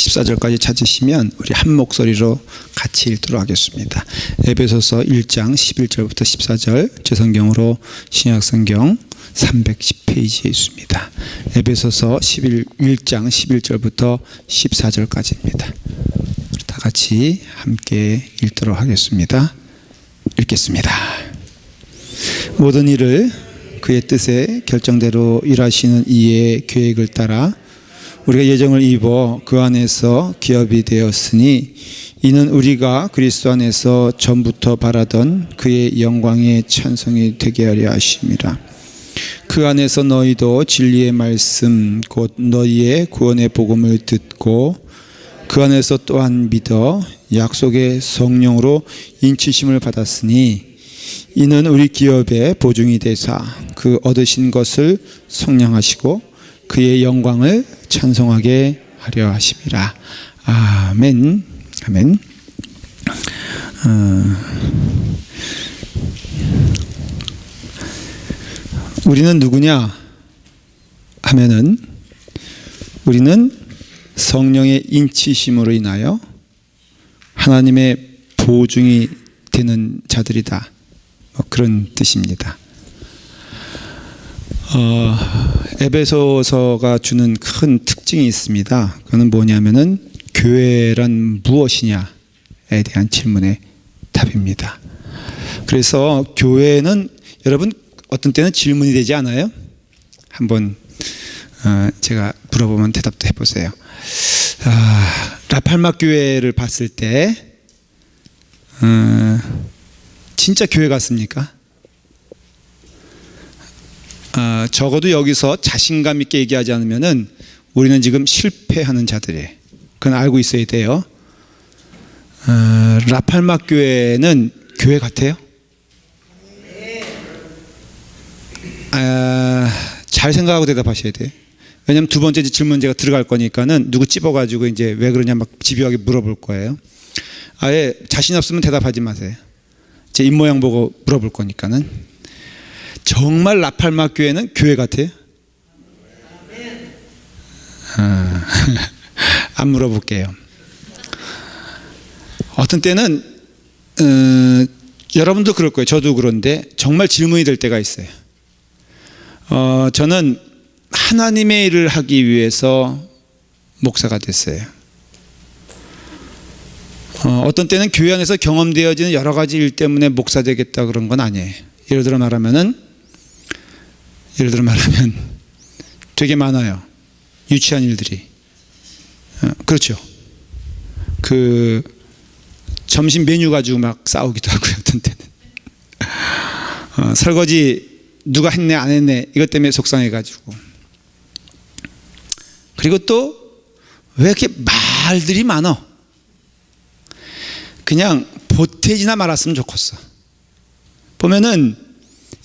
14절까지 찾으시면 우리 한 목소리로 같이 읽도록 하겠습니다. 에베소서 1장 11절부터 14절, 제 성경으로 신약성경 310페이지에 있습니다. 에베소서 1장 11절부터 14절까지입니다. 다 같이 함께 읽도록 하겠습니다. 읽겠습니다. 모든 일을 그의 뜻에 결정대로 일하시는 이의 계획을 따라 우리가 예정을 입어 그 안에서 기업이 되었으니 이는 우리가 그리스도 안에서 전부터 바라던 그의 영광의 찬송이 되게 하려 하심이라. 그 안에서 너희도 진리의 말씀 곧 너희의 구원의 복음을 듣고 그 안에서 또한 믿어 약속의 성령으로 인치심을 받았으니 이는 우리 기업의 보증이 되사 그 얻으신 것을 성량하시고 그의 영광을 찬송하게 하려 하심이라. 아멘. 아멘. 우리는 누구냐 하면은 우리는 성령의 인치심으로 인하여 하나님의 보증이 되는 자들이다. 그런 뜻입니다. 에베소서가 주는 큰 특징이 있습니다. 그건 뭐냐면은 교회란 무엇이냐에 대한 질문의 답입니다. 그래서 교회는 여러분 어떤 때는 질문이 되지 않아요? 한번 제가 물어보면 대답도 해보세요. 라팔마 교회를 봤을 때 진짜 교회 같습니까? 적어도 여기서 자신감 있게 얘기하지 않으면은 우리는 지금 실패하는 자들이에요. 그건 알고 있어야 돼요. 라팔마 교회는 교회 같아요? 잘 생각하고 대답하셔야 돼요. 왜냐하면 두 번째 질문 제가 들어갈 거니까는 누구 찝어가지고 이제 왜 그러냐 막 집요하게 물어볼 거예요. 아예 자신 없으면 대답하지 마세요. 제 입모양 보고 물어볼 거니까는. 정말 라팔마 교회는 교회 같아요? 안 물어볼게요. 어떤 때는 여러분도 그럴 거예요. 저도 그런데 정말 질문이 될 때가 있어요. 저는 하나님의 일을 하기 위해서 목사가 됐어요. 어떤 때는 교회 안에서 경험되어지는 여러 가지 일 때문에 목사 되겠다 그런 건 아니에요. 예를 들어 말하면 되게 많아요. 유치한 일들이. 그렇죠. 그 점심 메뉴 가지고 막 싸우기도 하고요. 어떤 때는 설거지 누가 했네 안 했네 이것 때문에 속상해가지고. 그리고 또 왜 이렇게 말들이 많어? 그냥 보태지나 말았으면 좋겠어. 보면은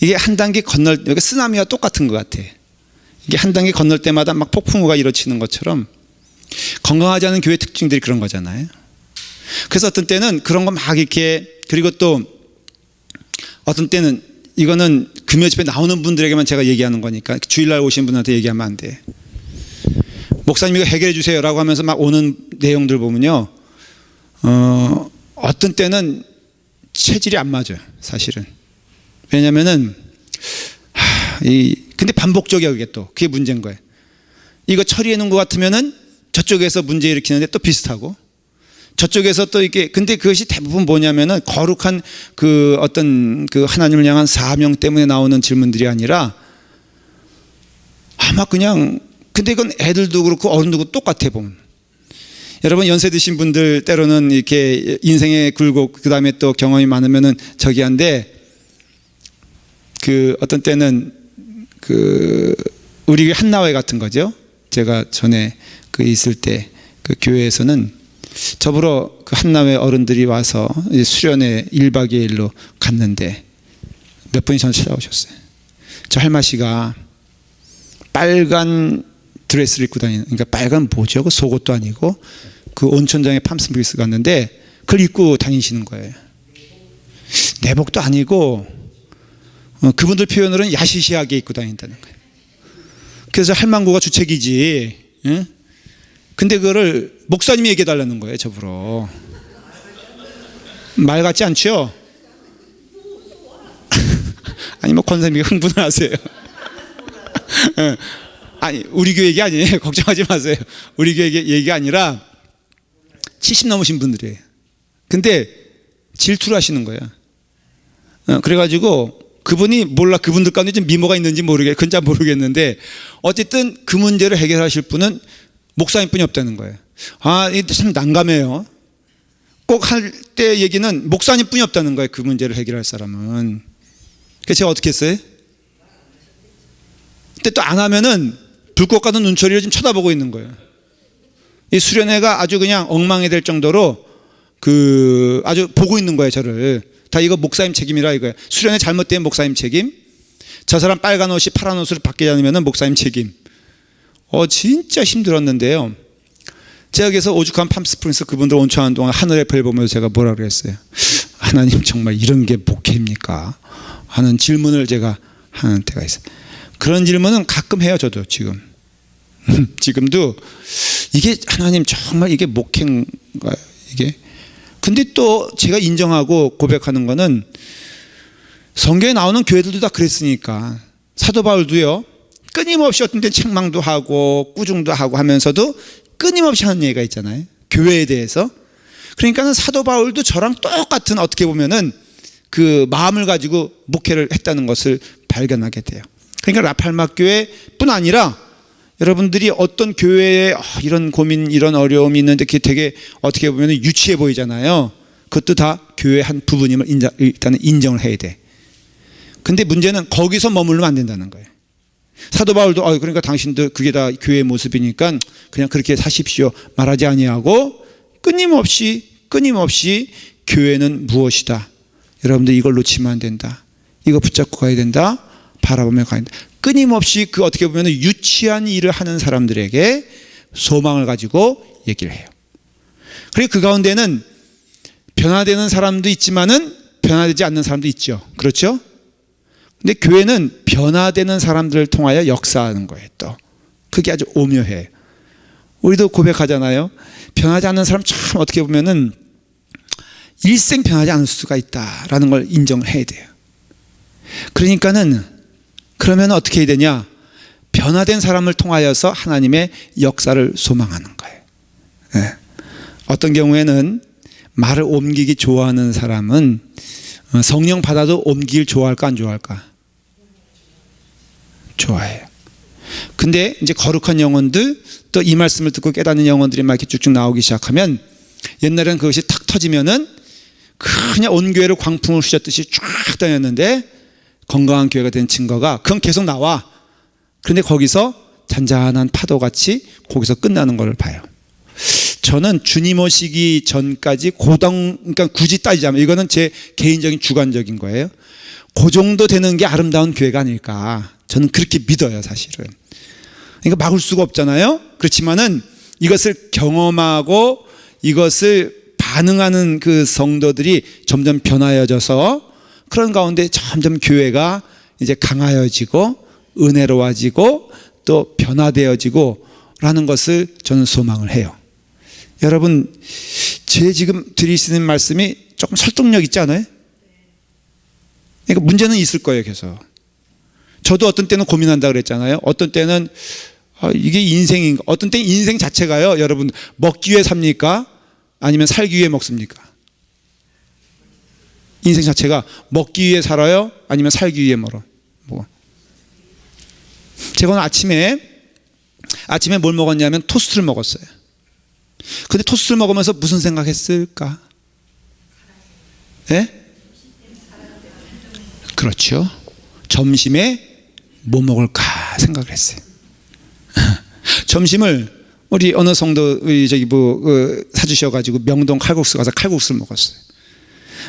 이게 한 단계 건널, 여기 쓰나미와 똑같은 것 같아. 이게 한 단계 건널 때마다 막 폭풍우가 일어치는 것처럼 건강하지 않은 교회 특징들이 그런 거잖아요. 그래서 어떤 때는 그런 거 막 이렇게, 그리고 또 어떤 때는 이거는 금요 집회 나오는 분들에게만 제가 얘기하는 거니까 주일날 오신 분한테 얘기하면 안 돼. 목사님 이거 해결해 주세요 라고 하면서 막 오는 내용들 보면요, 어떤 때는 체질이 안 맞아요. 사실은. 왜냐면은 근데 반복적이야. 그게 문제인 거예요. 이거 처리해 놓은 것 같으면은 저쪽에서 문제 일으키는데 또 비슷하고, 저쪽에서 또 이게, 근데 그것이 대부분 뭐냐면은 거룩한 그 어떤 그 하나님을 향한 사명 때문에 나오는 질문들이 아니라 아마 그냥, 근데 이건 애들도 그렇고 어른도 똑같아 보면. 여러분 연세 드신 분들 때로는 이렇게 인생의 굴곡 그 다음에 또 경험이 많으면은 저기 한데, 그 어떤 때는 그 우리 한나회 같은 거죠. 제가 전에 그 있을 때 그 교회에서는 저보러 그 한나회 어른들이 와서 이제 수련회 1박 2일로 갔는데 몇 분이 저를 찾아오셨어요. 저 할마씨가 빨간 드레스를 입고 다니는, 그러니까 빨간 뭐죠? 그 속옷도 아니고 그 온천장에 팜스브리스 갔는데 그걸 입고 다니시는 거예요. 내복도 아니고 그분들 표현으로는 야시시하게 입고 다닌다는 거예요. 그래서 할망구가 주책이지. 응? 근데 그거를 목사님이 얘기해 달라는 거예요, 저보러. 말 같지 않죠? 아니 뭐 권사님이 흥분을 하세요. 아니 우리 교회 얘기 아니에요. 걱정하지 마세요. 우리 교회 얘기가 아니라 70 넘으신 분들이에요. 근데 질투를 하시는 거야. 그래가지고 그분이 몰라, 그분들 가운데 좀 미모가 있는지 그건 잘 모르겠는데 어쨌든 그 문제를 해결하실 분은 목사님뿐이 없다는 거예요. 아, 이게 참 난감해요. 꼭 할 때 얘기는 목사님뿐이 없다는 거예요. 그 문제를 해결할 사람은. 그래서 제가 어떻게 했어요? 근데 또 안 하면은 불꽃 같은 눈초리를 지금 쳐다보고 있는 거예요. 이 수련회가 아주 그냥 엉망이 될 정도로 아주 보고 있는 거예요, 저를. 다 이거 목사님 책임이라 이거예요. 수련회 잘못된 목사님 책임. 저 사람 빨간 옷이 파란 옷으로 바뀌지 않으면 목사님 책임. 진짜 힘들었는데요. 제가 그래서 오죽한 팜스프링스 그분들 온천하는 동안 하늘의 별 보면서 제가 뭐라 그랬어요? 하나님 정말 이런 게 목회입니까? 하는 질문을 제가 하는 때가 있어요. 그런 질문은 가끔 해요, 저도 지금. 지금도 이게 하나님 정말 이게 목회인가요? 이게? 근데 또 제가 인정하고 고백하는 거는 성경에 나오는 교회들도 다 그랬으니까. 사도 바울도요, 끊임없이 어떤 때 책망도 하고 꾸중도 하고 하면서도 끊임없이 하는 얘기가 있잖아요, 교회에 대해서. 그러니까는 사도 바울도 저랑 똑같은 어떻게 보면은 그 마음을 가지고 목회를 했다는 것을 발견하게 돼요. 그러니까 라팔마 교회뿐 아니라 여러분들이 어떤 교회에 이런 고민, 이런 어려움이 있는데 그게 되게 어떻게 보면 유치해 보이잖아요. 그것도 다 교회의 한 부분임을 일단은 인정을 해야 돼. 근데 문제는 거기서 머물면 안 된다는 거예요. 사도 바울도 그러니까 당신도 그게 다 교회의 모습이니까 그냥 그렇게 사십시오 말하지 아니하고 끊임없이 교회는 무엇이다. 여러분들 이걸 놓치면 안 된다. 이거 붙잡고 가야 된다. 바라보며 가야 된다. 끊임없이 그 어떻게 보면 유치한 일을 하는 사람들에게 소망을 가지고 얘기를 해요. 그리고 그 가운데는 변화되는 사람도 있지만은 변화되지 않는 사람도 있죠. 그렇죠? 근데 교회는 변화되는 사람들을 통하여 역사하는 거예요. 또 그게 아주 오묘해요. 우리도 고백하잖아요. 변하지 않는 사람 참 어떻게 보면은 일생 변하지 않을 수가 있다라는 걸 인정을 해야 돼요. 그러면 어떻게 해야 되냐? 변화된 사람을 통하여서 하나님의 역사를 소망하는 거예요. 네. 어떤 경우에는 말을 옮기기 좋아하는 사람은 성령 받아도 옮기길 좋아할까 안 좋아할까? 좋아해요. 근데 이제 거룩한 영혼들, 또 이 말씀을 듣고 깨닫는 영혼들이 막 이렇게 쭉쭉 나오기 시작하면, 옛날에는 그것이 탁 터지면은 그냥 온 교회를 광풍을 휘젓듯이 쫙 다녔는데 건강한 교회가 된 증거가 그건 계속 나와. 그런데 거기서 잔잔한 파도같이 거기서 끝나는 걸 봐요. 저는 주님 오시기 전까지 그러니까 굳이 따지자면 이거는 제 개인적인 주관적인 거예요. 그 정도 되는 게 아름다운 교회가 아닐까. 저는 그렇게 믿어요, 사실은. 그러니까 막을 수가 없잖아요. 그렇지만은 이것을 경험하고 이것을 반응하는 그 성도들이 점점 변화해져서 그런 가운데 점점 교회가 이제 강하여지고 은혜로워지고 또 변화되어지고 라는 것을 저는 소망을 해요. 여러분, 제 지금 드리시는 말씀이 조금 설득력 있지 않아요? 그러니까 문제는 있을 거예요, 계속. 저도 어떤 때는 고민한다 그랬잖아요. 어떤 때는 이게 인생인가? 어떤 때는 인생 자체가요, 여러분, 먹기 위해 삽니까? 아니면 살기 위해 먹습니까? 인생 자체가 먹기 위해 살아요? 아니면 살기 위해 먹어? 제가 오늘 아침에 뭘 먹었냐면 토스트를 먹었어요. 근데 토스트를 먹으면서 무슨 생각했을까? 예? 그렇죠. 점심에 뭐 먹을까 생각을 했어요. 점심을 우리 어느 성도 사주셔가지고 명동 칼국수 가서 칼국수를 먹었어요.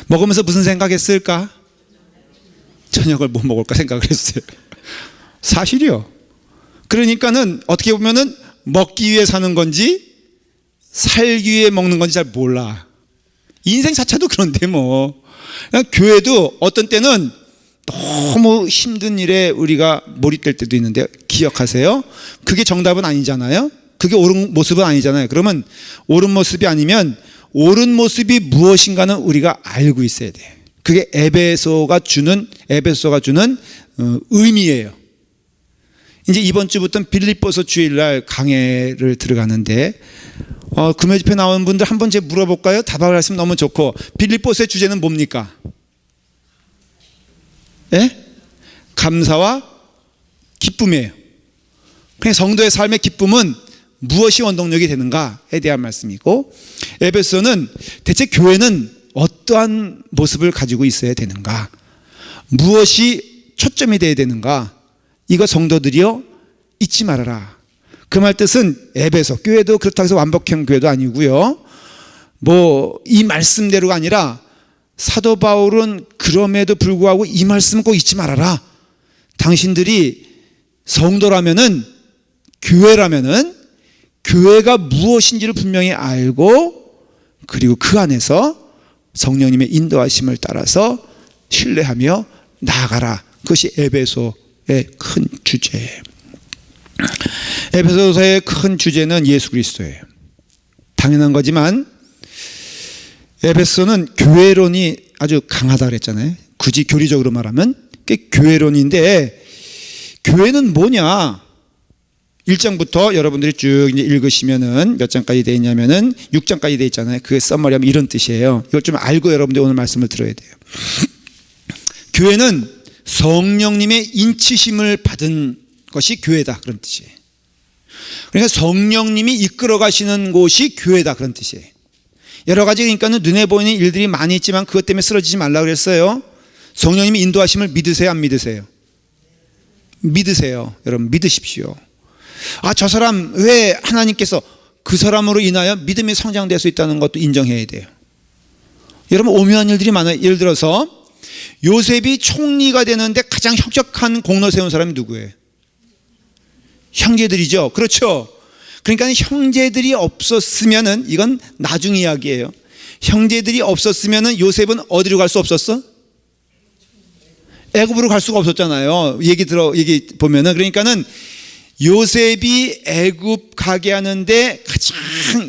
먹으면서 무슨 생각했을까? 저녁을 뭐 먹을까 생각을 했어요. 사실이요. 그러니까는 어떻게 보면은 먹기 위해 사는 건지 살기 위해 먹는 건지 잘 몰라. 인생 자체도 그런데 뭐. 그냥 교회도 어떤 때는 너무 힘든 일에 우리가 몰입될 때도 있는데 기억하세요. 그게 정답은 아니잖아요. 그게 옳은 모습은 아니잖아요. 그러면 옳은 모습이 아니면 옳은 모습이 무엇인가는 우리가 알고 있어야 돼요. 그게 에베소가 주는 의미예요. 이제 이번 주부터는 빌립보서 주일날 강해를 들어가는데 금요 집회 나오는 분들 한번 제가 물어볼까요? 답을 하시면 너무 좋고, 빌립보서의 주제는 뭡니까? 예? 감사와 기쁨이에요. 그냥 성도의 삶의 기쁨은 무엇이 원동력이 되는가에 대한 말씀이고, 에베소는 대체 교회는 어떠한 모습을 가지고 있어야 되는가, 무엇이 초점이 되어야 되는가, 이거 성도들이요 잊지 말아라. 그 말 뜻은 에베소 교회도 그렇다고 해서 완벽한 교회도 아니고요, 뭐 이 말씀대로가 아니라 사도 바울은 그럼에도 불구하고 이 말씀 꼭 잊지 말아라. 당신들이 성도라면은, 교회라면은 교회가 무엇인지를 분명히 알고, 그리고 그 안에서 성령님의 인도하심을 따라서 신뢰하며 나아가라. 그것이 에베소의 큰 주제예요. 에베소서의 큰 주제는 예수 그리스도예요. 당연한 거지만 에베소는 교회론이 아주 강하다 그랬잖아요. 굳이 교리적으로 말하면 그게 교회론인데, 교회는 뭐냐? 1장부터 여러분들이 쭉 이제 읽으시면은 몇 장까지 되어 있냐면은 6장까지 되어 있잖아요. 그게 썸머리하면 이런 뜻이에요. 이걸 좀 알고 여러분들이 오늘 말씀을 들어야 돼요. 교회는 성령님의 인치심을 받은 것이 교회다, 그런 뜻이에요. 그러니까 성령님이 이끌어 가시는 곳이 교회다, 그런 뜻이에요. 여러 가지, 그러니까는 눈에 보이는 일들이 많이 있지만 그것 때문에 쓰러지지 말라 그랬어요. 성령님이 인도하심을 믿으세요, 안 믿으세요? 믿으세요. 여러분 믿으십시오. 저 사람 왜 하나님께서 그 사람으로 인하여 믿음이 성장될 수 있다는 것도 인정해야 돼요. 여러분 오묘한 일들이 많아요. 예를 들어서 요셉이 총리가 되는데 가장 혁혁한 공로 세운 사람이 누구예요? 형제들이죠. 그렇죠. 그러니까 형제들이 없었으면은, 이건 나중 이야기예요. 형제들이 없었으면은 요셉은 어디로 갈 수 없었어? 애굽으로 갈 수가 없었잖아요. 얘기 보면은. 그러니까는 요셉이 애굽 가게 하는데 가장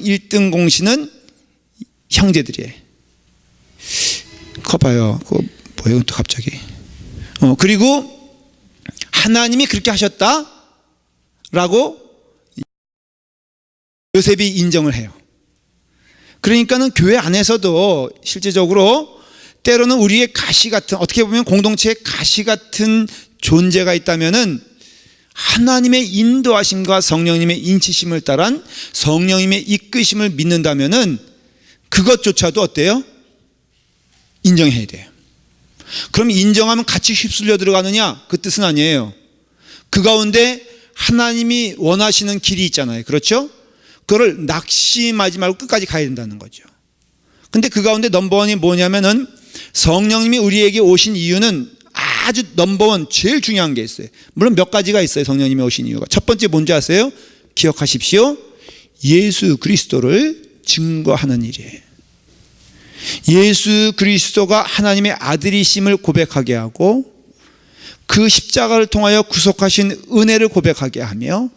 1등 공신은 형제들이에요. 그거 봐요. 그거 뭐예요 또 갑자기. 그리고 하나님이 그렇게 하셨다라고 요셉이 인정을 해요. 그러니까는 교회 안에서도 실제적으로 때로는 우리의 가시 같은, 어떻게 보면 공동체의 가시 같은 존재가 있다면은 하나님의 인도하심과 성령님의 인치심을 따른 성령님의 이끄심을 믿는다면은 그것조차도 어때요? 인정해야 돼요. 그럼 인정하면 같이 휩쓸려 들어가느냐? 그 뜻은 아니에요. 그 가운데 하나님이 원하시는 길이 있잖아요. 그렇죠? 그걸 낙심하지 말고 끝까지 가야 된다는 거죠. 근데 그 가운데 넘버원이 뭐냐면은 성령님이 우리에게 오신 이유는 아주 넘버원, 제일 중요한 게 있어요. 물론 몇 가지가 있어요. 성령님이 오신 이유가. 첫 번째 뭔지 아세요? 기억하십시오. 예수 그리스도를 증거하는 일이에요. 예수 그리스도가 하나님의 아들이심을 고백하게 하고, 그 십자가를 통하여 구속하신 은혜를 고백하게 하며,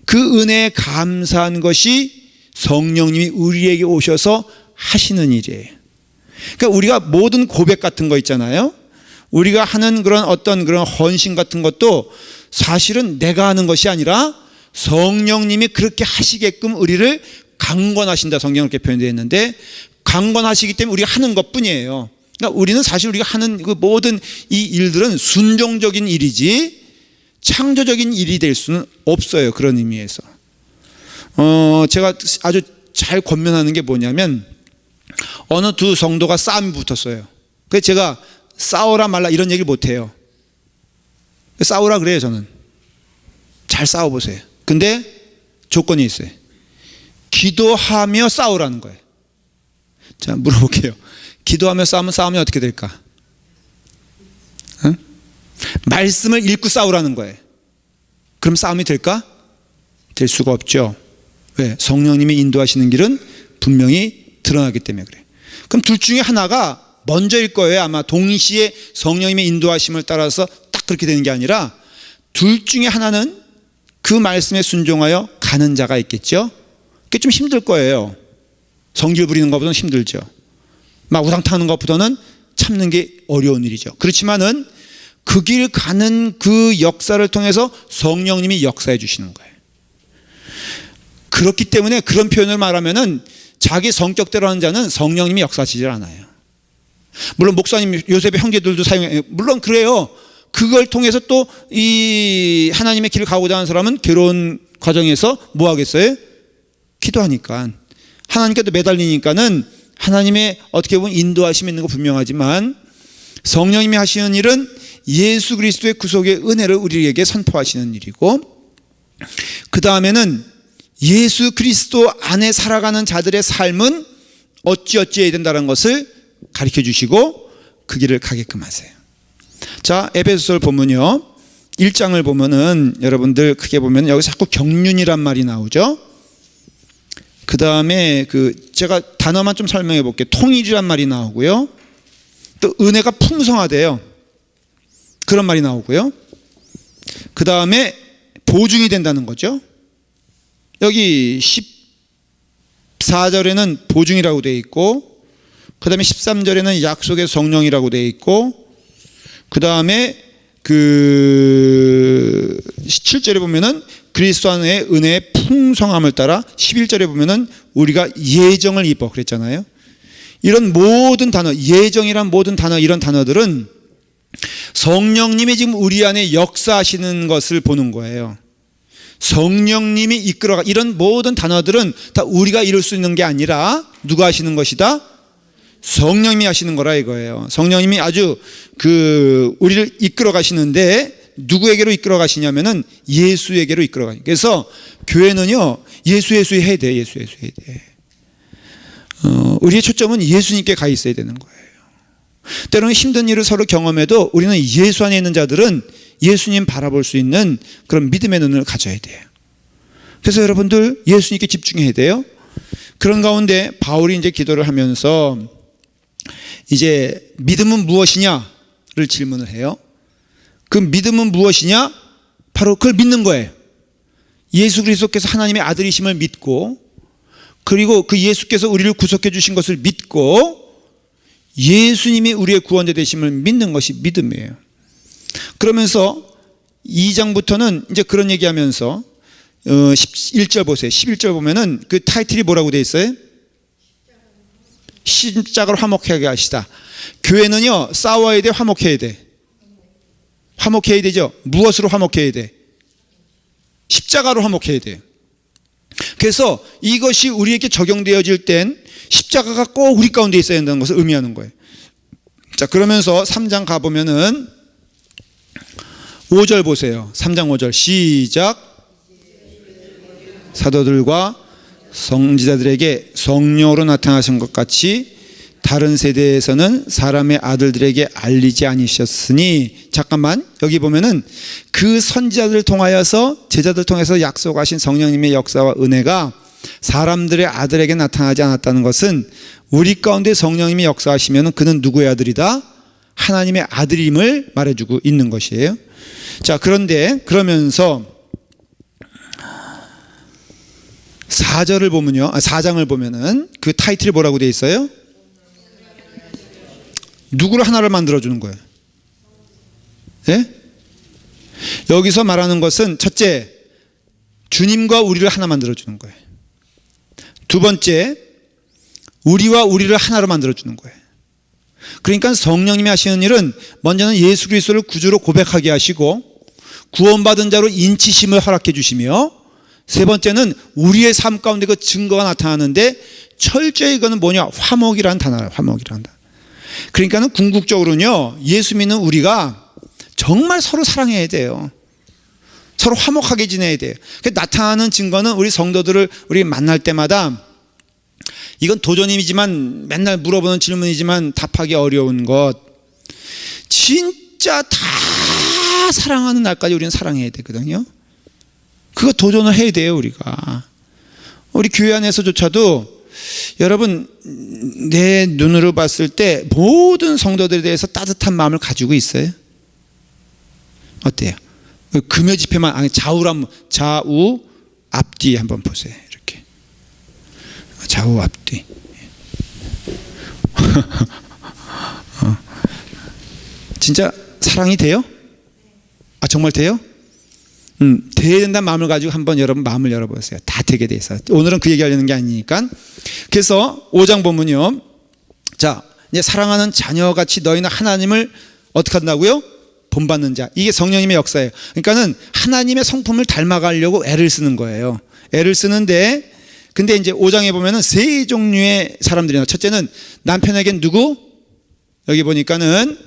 그 은혜에 감사한 것이 성령님이 우리에게 오셔서 하시는 일이에요. 그러니까 우리가 모든 고백 같은 거 있잖아요. 우리가 하는 그런 어떤 그런 헌신 같은 것도 사실은 내가 하는 것이 아니라 성령님이 그렇게 하시게끔 우리를 강권하신다, 성경은 그렇게 표현되어 있는데, 강권하시기 때문에 우리가 하는 것 뿐이에요. 그러니까 우리는 사실 우리가 하는 그 모든 이 일들은 순종적인 일이지 창조적인 일이 될 수는 없어요. 그런 의미에서 제가 아주 잘 권면하는 게 뭐냐면, 어느 두 성도가 싸움이 붙었어요. 그래서 제가 싸워라 말라 이런 얘기를 못해요. 싸우라 그래요. 저는 잘 싸워보세요. 근데 조건이 있어요. 기도하며 싸우라는 거예요. 자, 물어볼게요. 기도하며 싸우면 어떻게 될까? 응? 말씀을 읽고 싸우라는 거예요. 그럼 싸움이 될까? 될 수가 없죠. 왜? 성령님이 인도하시는 길은 분명히 드러나기 때문에 그래요. 그럼 둘 중에 하나가 먼저일 거예요. 아마 동시에 성령님의 인도하심을 따라서 딱 그렇게 되는 게 아니라, 둘 중에 하나는 그 말씀에 순종하여 가는 자가 있겠죠. 그게 좀 힘들 거예요. 성질 부리는 것보다는 힘들죠. 막 우상 타는 것보다는 참는 게 어려운 일이죠. 그렇지만은 그 길 가는 그 역사를 통해서 성령님이 역사해 주시는 거예요. 그렇기 때문에 그런 표현을 말하면은 자기 성격대로 하는 자는 성령님이 역사하시질 않아요. 물론 목사님, 요셉의 형제들도 사용해요. 물론 그래요. 그걸 통해서 또 이 하나님의 길을 가고자 하는 사람은 결혼 과정에서 뭐 하겠어요? 기도하니까. 하나님께도 매달리니까는 하나님의 어떻게 보면 인도하심이 있는 거 분명하지만 성령님이 하시는 일은 예수 그리스도의 구속의 은혜를 우리에게 선포하시는 일이고, 그 다음에는 예수 그리스도 안에 살아가는 자들의 삶은 어찌어찌 해야 된다는 것을 가르쳐 주시고 그 길을 가게끔 하세요. 자, 에베소서를 보면요, 1장을 보면은 여러분들 크게 보면 여기 자꾸 경륜이란 말이 나오죠. 그 다음에 제가 단어만 좀 설명해 볼게요. 통일이란 말이 나오고요. 또 은혜가 풍성하대요. 그런 말이 나오고요. 그 다음에 보증이 된다는 거죠. 여기 14절에는 보증이라고 되어 있고, 그 다음에 13절에는 약속의 성령이라고 되어 있고, 그 다음에 17절에 보면은 그리스도 안에 은혜의 풍성함을 따라, 11절에 보면은 우리가 예정을 입어 그랬잖아요. 이런 모든 단어, 예정이란 모든 단어, 이런 단어들은 성령님이 지금 우리 안에 역사하시는 것을 보는 거예요. 성령님이 이끌어가, 이런 모든 단어들은 다 우리가 이룰 수 있는 게 아니라 누가 하시는 것이다? 성령님이 하시는 거라 이거예요. 성령님이 아주 우리를 이끌어 가시는데 누구에게로 이끌어 가시냐면은 예수에게로 이끌어 가요. 그래서 교회는요, 예수 해야 돼. 예수 해야 돼. 우리의 초점은 예수님께 가 있어야 되는 거예요. 때로는 힘든 일을 서로 경험해도 우리는 예수 안에 있는 자들은 예수님 바라볼 수 있는 그런 믿음의 눈을 가져야 돼요. 그래서 여러분들 예수님께 집중해야 돼요. 그런 가운데 바울이 이제 기도를 하면서 이제 믿음은 무엇이냐를 질문을 해요. 그 믿음은 무엇이냐? 바로 그걸 믿는 거예요. 예수 그리스도께서 하나님의 아들이심을 믿고, 그리고 그 예수께서 우리를 구속해 주신 것을 믿고, 예수님이 우리의 구원자 되심을 믿는 것이 믿음이에요. 그러면서 2장부터는 이제 그런 얘기하면서 11절 보세요. 11절 보면은 그 타이틀이 뭐라고 되어 있어요? 십자가로 화목하게 하시다. 교회는요, 싸워야 돼, 화목해야 돼? 화목해야 되죠. 무엇으로 화목해야 돼? 십자가로 화목해야 돼요. 그래서 이것이 우리에게 적용되어질 땐 십자가가 꼭 우리 가운데 있어야 한다는 것을 의미하는 거예요. 자, 그러면서 3장 가보면은 5절 보세요. 3장 5절 시작. 사도들과 성지자들에게 성령으로 나타나신 것 같이 다른 세대에서는 사람의 아들들에게 알리지 아니셨으니, 잠깐만, 여기 보면은 그 선지자들을 통하여서, 제자들 통해서 약속하신 성령님의 역사와 은혜가 사람들의 아들에게 나타나지 않았다는 것은 우리 가운데 성령님이 역사하시면 그는 누구의 아들이다? 하나님의 아들임을 말해주고 있는 것이에요. 자, 그런데 그러면서 4절을 보면요, 4장을 보면은 그 타이틀이 뭐라고 되어 있어요? 누구를 하나를 만들어주는 거예요? 예? 여기서 말하는 것은 첫째, 주님과 우리를 하나 만들어주는 거예요. 두 번째, 우리와 우리를 하나로 만들어주는 거예요. 그러니까 성령님이 하시는 일은 먼저는 예수 그리스도를 구주로 고백하게 하시고, 구원받은 자로 인치심을 허락해 주시며, 세 번째는 우리의 삶 가운데 그 증거가 나타나는데, 철저히 이거는 뭐냐? 화목이라는 단어예요. 화목이라는 단어. 그러니까는 궁극적으로는요, 예수 믿는 우리가 정말 서로 사랑해야 돼요. 서로 화목하게 지내야 돼요. 나타나는 증거는 우리 성도들을 우리 만날 때마다, 이건 도전이지만 맨날 물어보는 질문이지만 답하기 어려운 것, 진짜 다 사랑하는 날까지 우리는 사랑해야 되거든요. 그거 도전을 해야 돼요. 우리 교회 안에서조차도 여러분, 내 눈으로 봤을 때 모든 성도들에 대해서 따뜻한 마음을 가지고 있어요. 어때요? 금요 집회만, 좌우 앞뒤 한번 보세요. 이렇게 좌우 앞뒤. 진짜 사랑이 돼요? 아, 정말 돼요? 돼야 된다는 마음을 가지고 한번 여러분 마음을 열어보세요. 다 되게 돼 있어요. 오늘은 그 얘기하려는 게 아니니까. 그래서 5장 보면요, 자, 이제 사랑하는 자녀같이 너희는 하나님을 어떻게 한다고요? 본받는 자. 이게 성령님의 역사예요. 그러니까는 하나님의 성품을 닮아가려고 애를 쓰는 거예요. 애를 쓰는데, 근데 이제 5장에 보면은 세 종류의 사람들이 나와요. 첫째는 남편에겐 누구? 여기 보니까는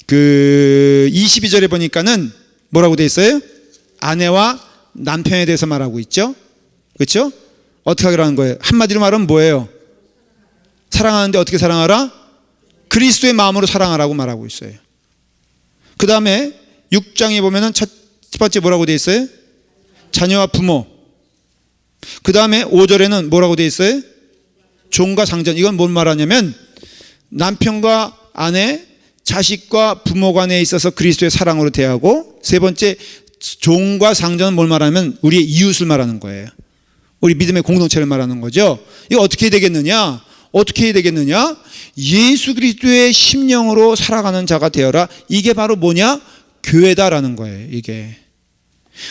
그 22절에 보니까는 뭐라고 돼 있어요? 아내와 남편에 대해서 말하고 있죠. 그렇죠? 어떻게 하라는 거예요? 한마디로 말하면 뭐예요? 사랑하는데 어떻게 사랑하라? 그리스도의 마음으로 사랑하라고 말하고 있어요. 그 다음에 6장에 보면은 첫 번째 뭐라고 돼 있어요? 자녀와 부모. 그 다음에 5절에는 뭐라고 돼 있어요? 종과 상전. 이건 뭔 말하냐면 남편과 아내, 자식과 부모 간에 있어서 그리스도의 사랑으로 대하고, 세 번째 종과 상전은 뭘 말하면 우리의 이웃을 말하는 거예요. 우리 믿음의 공동체를 말하는 거죠. 이거 어떻게 해야 되겠느냐? 어떻게 해야 되겠느냐? 예수 그리스도의 심령으로 살아가는 자가 되어라. 이게 바로 뭐냐? 교회다라는 거예요. 이게.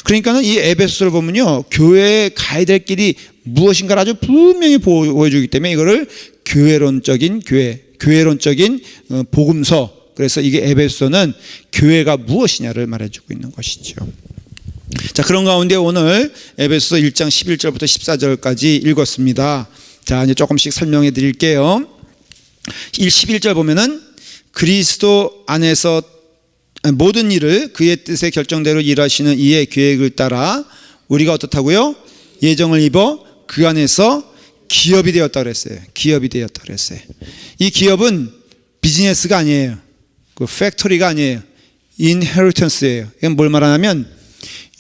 그러니까는 이 에베소서를 보면요, 교회에 가야 될 길이 무엇인가를 아주 분명히 보여주기 때문에 이거를 교회론적인 교회론적인 복음서. 그래서 이게 에베소서는 교회가 무엇이냐를 말해주고 있는 것이죠. 자, 그런 가운데 오늘 에베소서 1장 11절부터 14절까지 읽었습니다. 자, 이제 조금씩 설명해 드릴게요. 11절 보면은 그리스도 안에서 모든 일을 그의 뜻의 결정대로 일하시는 이의 계획을 따라 우리가 어떻다고요? 예정을 입어 그 안에서 기업이 되었다 그랬어요. 기업이 되었다 그랬어요. 이 기업은 비즈니스가 아니에요. 그 팩토리가 아니에요. 인헤리턴스예요. 이건 뭘 말하냐면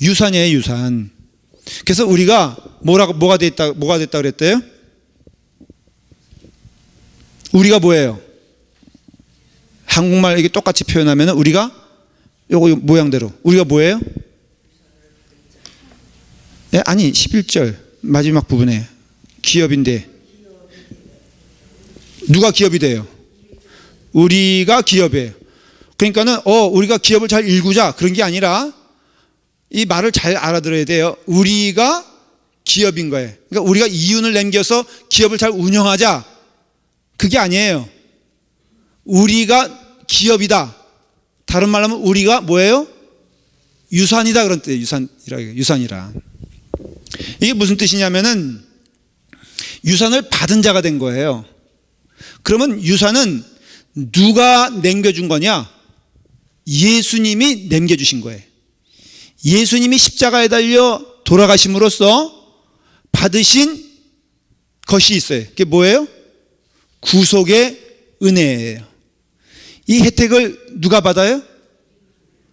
유산이에요, 유산. 그래서 우리가 뭐가 됐다 그랬대요? 우리가 뭐예요? 한국말 이게 똑같이 표현하면 우리가 요거 모양대로 우리가 뭐예요? 네, 아니 11절 마지막 부분에 기업인데 누가 기업이 돼요? 우리가 기업이에요. 그러니까는 우리가 기업을 잘 일구자 그런 게 아니라 이 말을 잘 알아들어야 돼요. 우리가 기업인 거예요. 그러니까 우리가 이윤을 남겨서 기업을 잘 운영하자 그게 아니에요. 우리가 기업이다. 다른 말로 하면 우리가 뭐예요? 유산이다 그런 뜻이에요. 유산이라. 이게 무슨 뜻이냐면은 유산을 받은 자가 된 거예요. 그러면 유산은 누가 남겨준 거냐? 예수님이 남겨주신 거예요. 예수님이 십자가에 달려 돌아가심으로써 받으신 것이 있어요. 그게 뭐예요? 구속의 은혜예요. 이 혜택을 누가 받아요?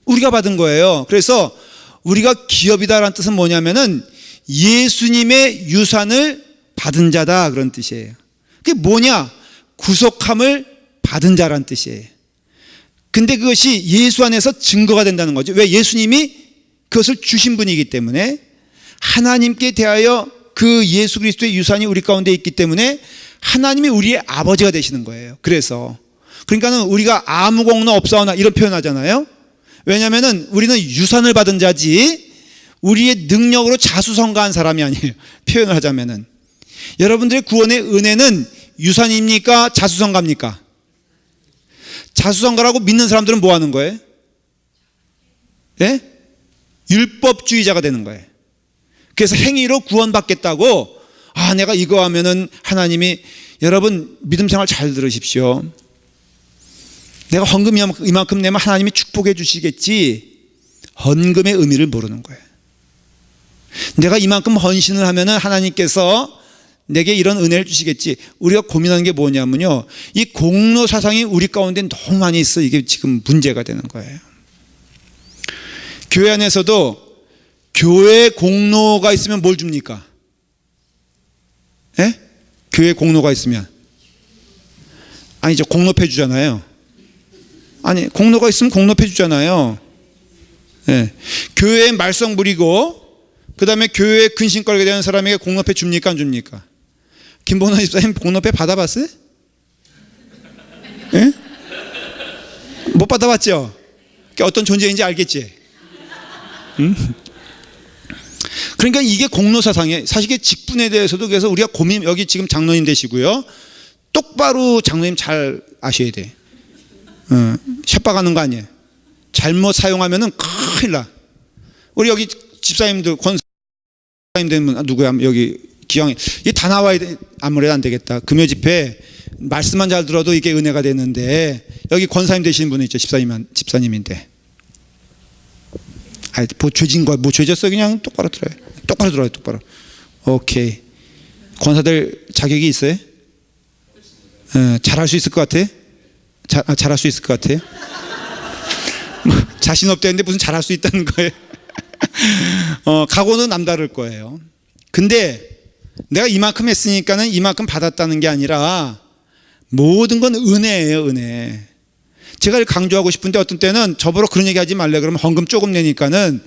우리가 받은 거예요. 그래서 우리가 기업이다라는 뜻은 뭐냐면은 예수님의 유산을 받은 자다 그런 뜻이에요. 그게 뭐냐? 구속함을 받은 자라는 뜻이에요. 근데 그것이 예수 안에서 증거가 된다는 거죠. 왜? 예수님이 그것을 주신 분이기 때문에 하나님께 대하여 그 예수 그리스도의 유산이 우리 가운데 있기 때문에 하나님이 우리의 아버지가 되시는 거예요. 그러니까는 우리가 아무 공로 없사오나 이런 표현하잖아요. 왜냐하면은 우리는 유산을 받은 자지 우리의 능력으로 자수성가한 사람이 아니에요. 표현을 하자면은 여러분들의 구원의 은혜는 유산입니까? 자수성가입니까? 자수성가라고 믿는 사람들은 뭐 하는 거예요? 예? 율법주의자가 되는 거예요. 그래서 행위로 구원받겠다고 내가 이거 하면은 하나님이 여러분 믿음 생활 잘 들으십시오. 내가 헌금 이만큼 내면 하나님이 축복해 주시겠지. 헌금의 의미를 모르는 거예요. 내가 이만큼 헌신을 하면은 하나님께서 내게 이런 은혜를 주시겠지. 우리가 고민하는 게 뭐냐면요, 이 공로 사상이 우리 가운데 너무 많이 있어. 이게 지금 문제가 되는 거예요. 교회 안에서도 교회 공로가 있으면 뭘 줍니까? 예? 교회 공로가 있으면 아니죠, 공로패 주잖아요. 아니, 공로가 있으면 공로패 주잖아요. 예. 교회에 말썽 부리고 그 다음에 교회에 근심거리게 되는 사람에게 공로패 줍니까 안 줍니까? 김봉남 집사님 공로패 받아봤어요? 예? 못 받아봤죠? 어떤 존재인지 알겠지? 응? 그러니까 이게 공로사상이에요. 사실 이게 직분에 대해서도 그래서 우리가 고민, 여기 지금 장로님 되시고요, 똑바로 장로님 잘 아셔야 돼. 협박하는 거 아니에요. 잘못 사용하면은 큰일 나. 우리 여기 집사님들, 권사님들 누구야? 여기 기왕에 이게 다 나와야 돼. 아무래도 안 되겠다. 금요 집회 말씀만 잘 들어도 이게 은혜가 되는데, 여기 권사님 되시는 분이 있죠. 집사님인데. 뭐 죄진 거야? 뭐 죄졌어? 그냥 똑바로 들어요. 똑바로 들어요. 똑바로. 오케이. 권사들 자격이 있어요? 잘할 수 있을 것 같아? 잘할 수 있을 것 같아요? 자신 없다는데 무슨 잘할 수 있다는 거예요? 각오는 남다를 거예요. 근데 내가 이만큼 했으니까는 이만큼 받았다는 게 아니라 모든 건 은혜예요, 은혜. 제가 강조하고 싶은데 어떤 때는 저보러 그런 얘기 하지 말래 그러면 헌금 조금 내니까는,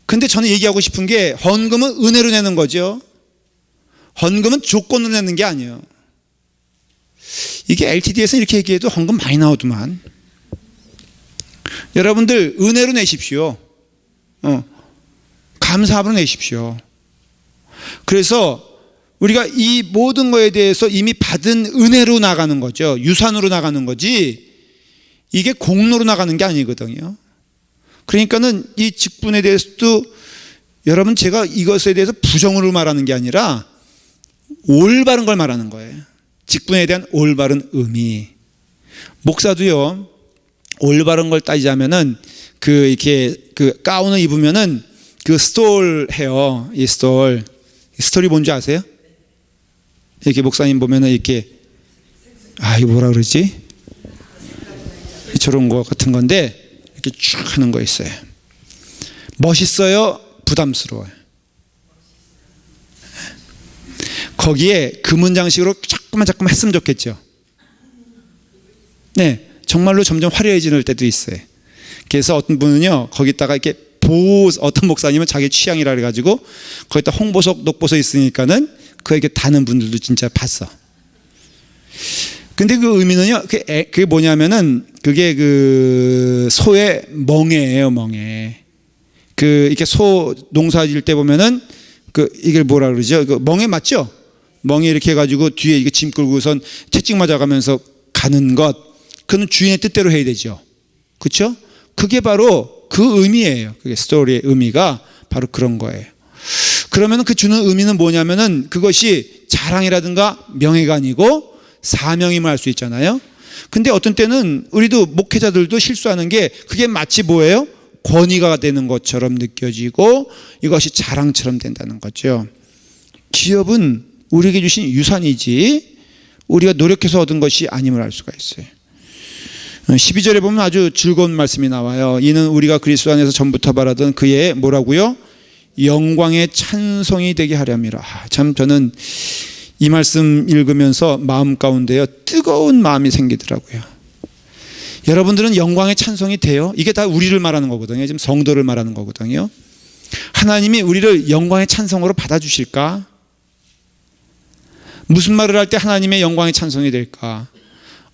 근데 저는 얘기하고 싶은 게 헌금은 은혜로 내는 거죠. 헌금은 조건으로 내는 게 아니에요. 이게 LTD에서는 이렇게 얘기해도 헌금 많이 나오더만. 여러분들 은혜로 내십시오. 감사함으로 내십시오. 그래서 우리가 이 모든 거에 대해서 이미 받은 은혜로 나가는 거죠. 유산으로 나가는 거지 이게 공로로 나가는 게 아니거든요. 그러니까는 이 직분에 대해서도 여러분, 제가 이것에 대해서 부정으로 말하는 게 아니라 올바른 걸 말하는 거예요. 직분에 대한 올바른 의미. 목사도요, 올바른 걸 따지자면은 이렇게 가운을 입으면은 스톨 해요. 이 스톨이 뭔지 아세요? 이렇게 목사님 보면은 이렇게, 이거 뭐라 그러지? 저런 거 같은 건데 이렇게 쭉 하는 거 있어요. 멋있어요? 부담스러워요? 거기에 금은 장식으로 자꾸만 했으면 좋겠죠. 네, 정말로 점점 화려해지는 때도 있어요. 그래서 어떤 분은요, 거기다가 이렇게 어떤 목사님은 자기 취향이라 그래가지고 거기다 홍보석, 녹보석 있으니까는 그에게 다는 분들도 진짜 봤어. 근데 그 의미는요, 그게 뭐냐면은 그게 소의 멍에예요, 멍에. 이렇게 소 농사 지을 때 보면은 이걸 뭐라 그러죠? 멍에 맞죠? 멍에 이렇게 해가지고 뒤에 이게 짐 끌고선 채찍 맞아가면서 가는 것, 그는 주인의 뜻대로 해야 되죠. 그렇죠? 그게 바로 그 의미예요. 그게 스토리의 의미가 바로 그런 거예요. 그러면 그 주는 의미는 뭐냐면은 그것이 자랑이라든가 명예가 아니고 사명임을 알 수 있잖아요. 근데 어떤 때는 우리도 목회자들도 실수하는 게 그게 마치 뭐예요? 권위가 되는 것처럼 느껴지고 이것이 자랑처럼 된다는 거죠. 기업은 우리에게 주신 유산이지 우리가 노력해서 얻은 것이 아님을 알 수가 있어요. 12절에 보면 아주 즐거운 말씀이 나와요. 이는 우리가 그리스도 안에서 전부터 바라던 그의 뭐라고요? 영광의 찬송이 되게 하렴이라. 참 저는 이 말씀 읽으면서 마음 가운데요, 뜨거운 마음이 생기더라고요. 여러분들은 영광의 찬송이 돼요? 이게 다 우리를 말하는 거거든요. 지금 성도를 말하는 거거든요. 하나님이 우리를 영광의 찬송으로 받아주실까? 무슨 말을 할 때 하나님의 영광의 찬송이 될까?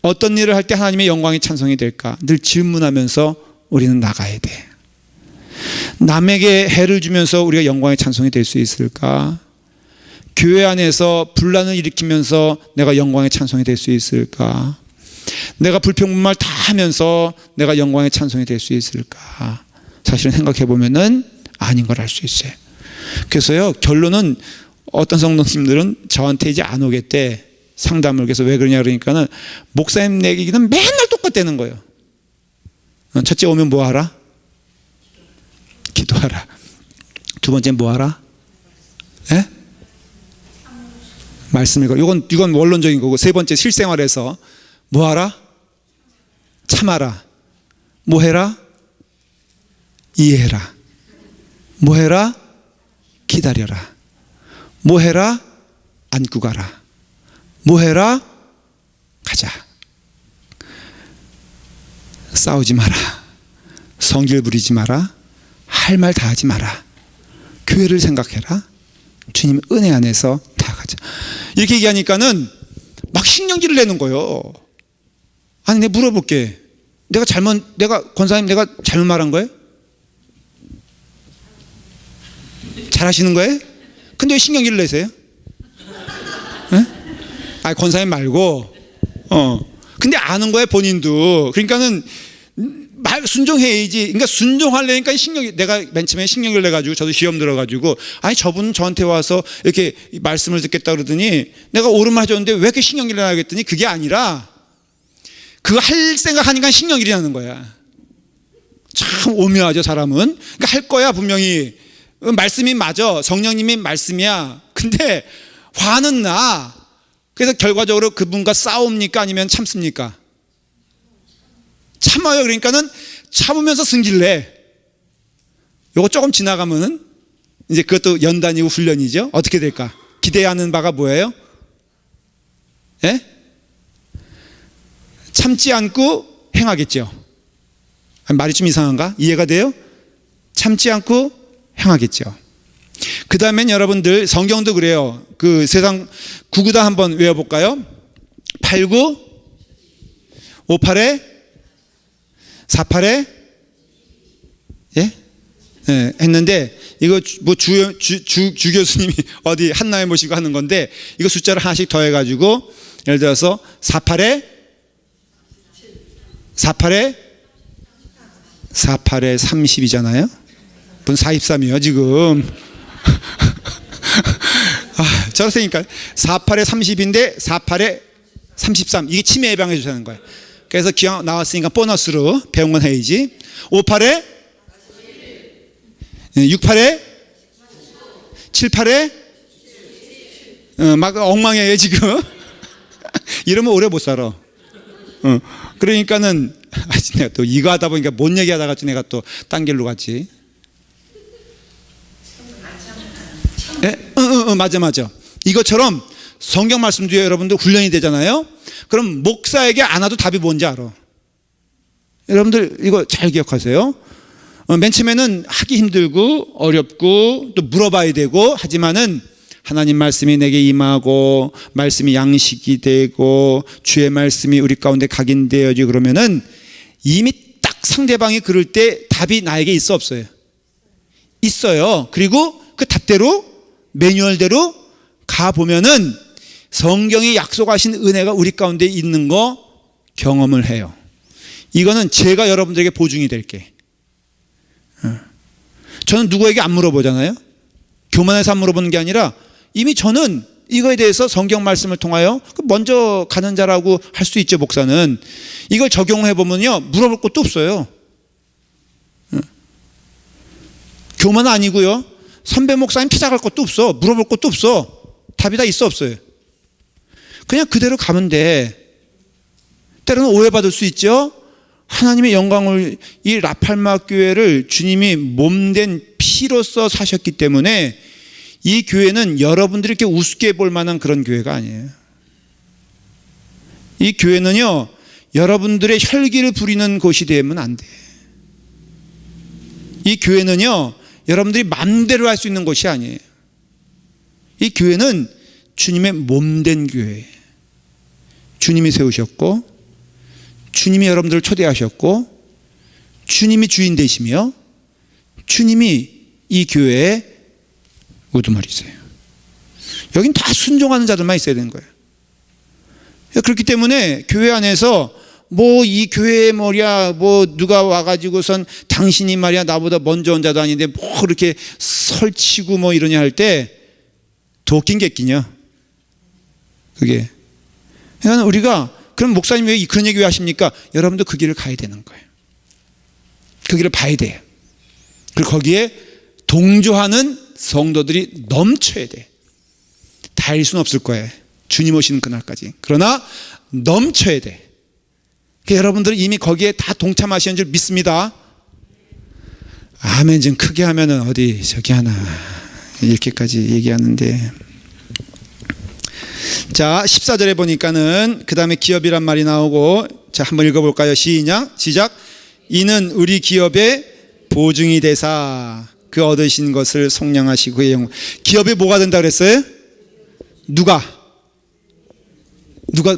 어떤 일을 할 때 하나님의 영광의 찬송이 될까? 늘 질문하면서 우리는 나가야 돼. 남에게 해를 주면서 우리가 영광의 찬송이 될 수 있을까? 교회 안에서 분란을 일으키면서 내가 영광의 찬송이 될 수 있을까? 내가 불평분말 다 하면서 내가 영광의 찬송이 될 수 있을까? 사실은 생각해 보면은 아닌 걸 알 수 있어요. 그래서요, 결론은 어떤 성도님들은 저한테 이제 안 오겠대. 상담을. 그래서 왜 그러냐 그러니까는 목사님 얘기는 맨날 똑같다는 거예요. 첫째 오면 뭐 하라? 기도하라. 두 번째 뭐 하라? 예? 말씀 읽어. 이건 원론적인 거고, 세 번째 실생활에서 뭐 하라? 참아라. 뭐 해라? 이해해라. 뭐 해라? 기다려라. 뭐 해라? 안고 가라. 뭐 해라? 가자. 싸우지 마라. 성질 부리지 마라. 할 말 다 하지 마라. 교회를 생각해라. 주님 은혜 안에서 다 가자. 이렇게 얘기하니까는 막 신경질을 내는 거예요. 아니, 내가 물어볼게. 권사님 내가 잘못 말한 거예요? 잘하시는 거예요? 근데 왜 신경질을 내세요? 아니, 권사님 말고, 근데 아는 거예요, 본인도. 그러니까는 순종해야지. 그러니까 순종하려니까 내가 맨 처음에 신경을 내가지고 저도 시험 들어가지고, 아니, 저분 저한테 와서 이렇게 말씀을 듣겠다 그러더니 내가 옳은 말 해줬는데 왜 이렇게 신경질을 내겠더니 그게 아니라 그거 할 생각하니까 신경질이 나는 거야. 참 오묘하죠, 사람은. 그러니까 할 거야, 분명히. 말씀이 맞아. 성령님이 말씀이야. 근데 화는 나. 그래서 결과적으로 그분과 싸웁니까? 아니면 참습니까? 참아요. 그러니까는 참으면서 승질 내. 요거 조금 지나가면은 이제 그것도 연단이고 훈련이죠. 어떻게 될까? 기대하는 바가 뭐예요? 예? 참지 않고 행하겠죠. 말이 좀 이상한가? 이해가 돼요? 참지 않고 행하겠죠. 그 다음엔 여러분들 성경도 그래요. 그 세상 구구단 한번 외워볼까요? 89 58에 48에 예? 네, 했는데 이거 뭐 주 교수님이 어디 한나에 모시고 하는 건데 이거 숫자를 하나씩 더해가지고 예를 들어서 48에 30이잖아요. 분 43이에요 지금. 저렇으니까 48에 30인데 48에 33 이게 치매 예방해 주자는 거예요. 그래서 기왕 나왔으니까 보너스로 배운 건 해야지. 58에 68에 78에 막 엉망이에요 지금. 이러면 오래 못 살아. 그러니까는 내가 또 이거 하다 보니까 뭔 얘기하다가 내가 또 딴 길로 갔지. 맞아. 이것처럼 성경 말씀도 여러분들 훈련이 되잖아요. 그럼 목사에게 안 와도 답이 뭔지 알아. 여러분들 이거 잘 기억하세요. 맨 처음에는 하기 힘들고 어렵고 또 물어봐야 되고 하지만은 하나님 말씀이 내게 임하고 말씀이 양식이 되고 주의 말씀이 우리 가운데 각인되어지고 그러면은 이미 딱 상대방이 그럴 때 답이 나에게 있어 없어요? 있어요. 그리고 그 답대로 매뉴얼대로 가보면은 성경이 약속하신 은혜가 우리 가운데 있는 거 경험을 해요. 이거는 제가 여러분들에게 보증이 될게. 저는 누구에게 안 물어보잖아요. 교만해서 안 물어보는 게 아니라 이미 저는 이거에 대해서 성경 말씀을 통하여 먼저 가는 자라고 할 수 있죠. 목사는 이걸 적용해 보면요 물어볼 것도 없어요. 교만 아니고요 선배 목사님 찾아갈 것도 없어. 물어볼 것도 없어. 답이 다 있어 없어요? 그냥 그대로 가면 돼. 때로는 오해받을 수 있죠. 하나님의 영광을 이 라팔마 교회를 주님이 몸된 피로써 사셨기 때문에 이 교회는 여러분들이 이렇게 우습게 볼 만한 그런 교회가 아니에요. 이 교회는요 여러분들의 혈기를 부리는 곳이 되면 안 돼. 이 교회는요 여러분들이 마음대로 할 수 있는 곳이 아니에요. 이 교회는 주님의 몸된 교회예요. 주님이 세우셨고 주님이 여러분들을 초대하셨고 주님이 주인 되시며 주님이 이 교회에 우두머리세요. 여긴 다 순종하는 자들만 있어야 되는 거예요. 그렇기 때문에 교회 안에서 뭐 이 교회에 뭐야 뭐 누가 와가지고선 당신이 말이야 나보다 먼저 온 자도 아닌데 뭐 그렇게 설치고 뭐 이러냐 할 때 더 웃긴 게 끼냐 그게. 그러니까 우리가 그럼 목사님 왜 그런 얘기 왜 하십니까? 여러분도 그 길을 가야 되는 거예요. 그 길을 봐야 돼요. 그리고 거기에 동조하는 성도들이 넘쳐야 돼. 다일 수는 없을 거예요. 주님 오시는 그날까지. 그러나 넘쳐야 돼. 그러니까 여러분들은 이미 거기에 다 동참하시는 줄 믿습니다. 아멘 좀 크게 하면은 어디 저기 하나 이렇게까지 얘기하는데. 자 14절에 보니까는 그 다음에 기업이란 말이 나오고 자 한번 읽어볼까요? 시작. 이는 우리 기업의 보증이 되사 그 얻으신 것을 속량하시고 그의 영광. 기업이 뭐가 된다 그랬어요? 누가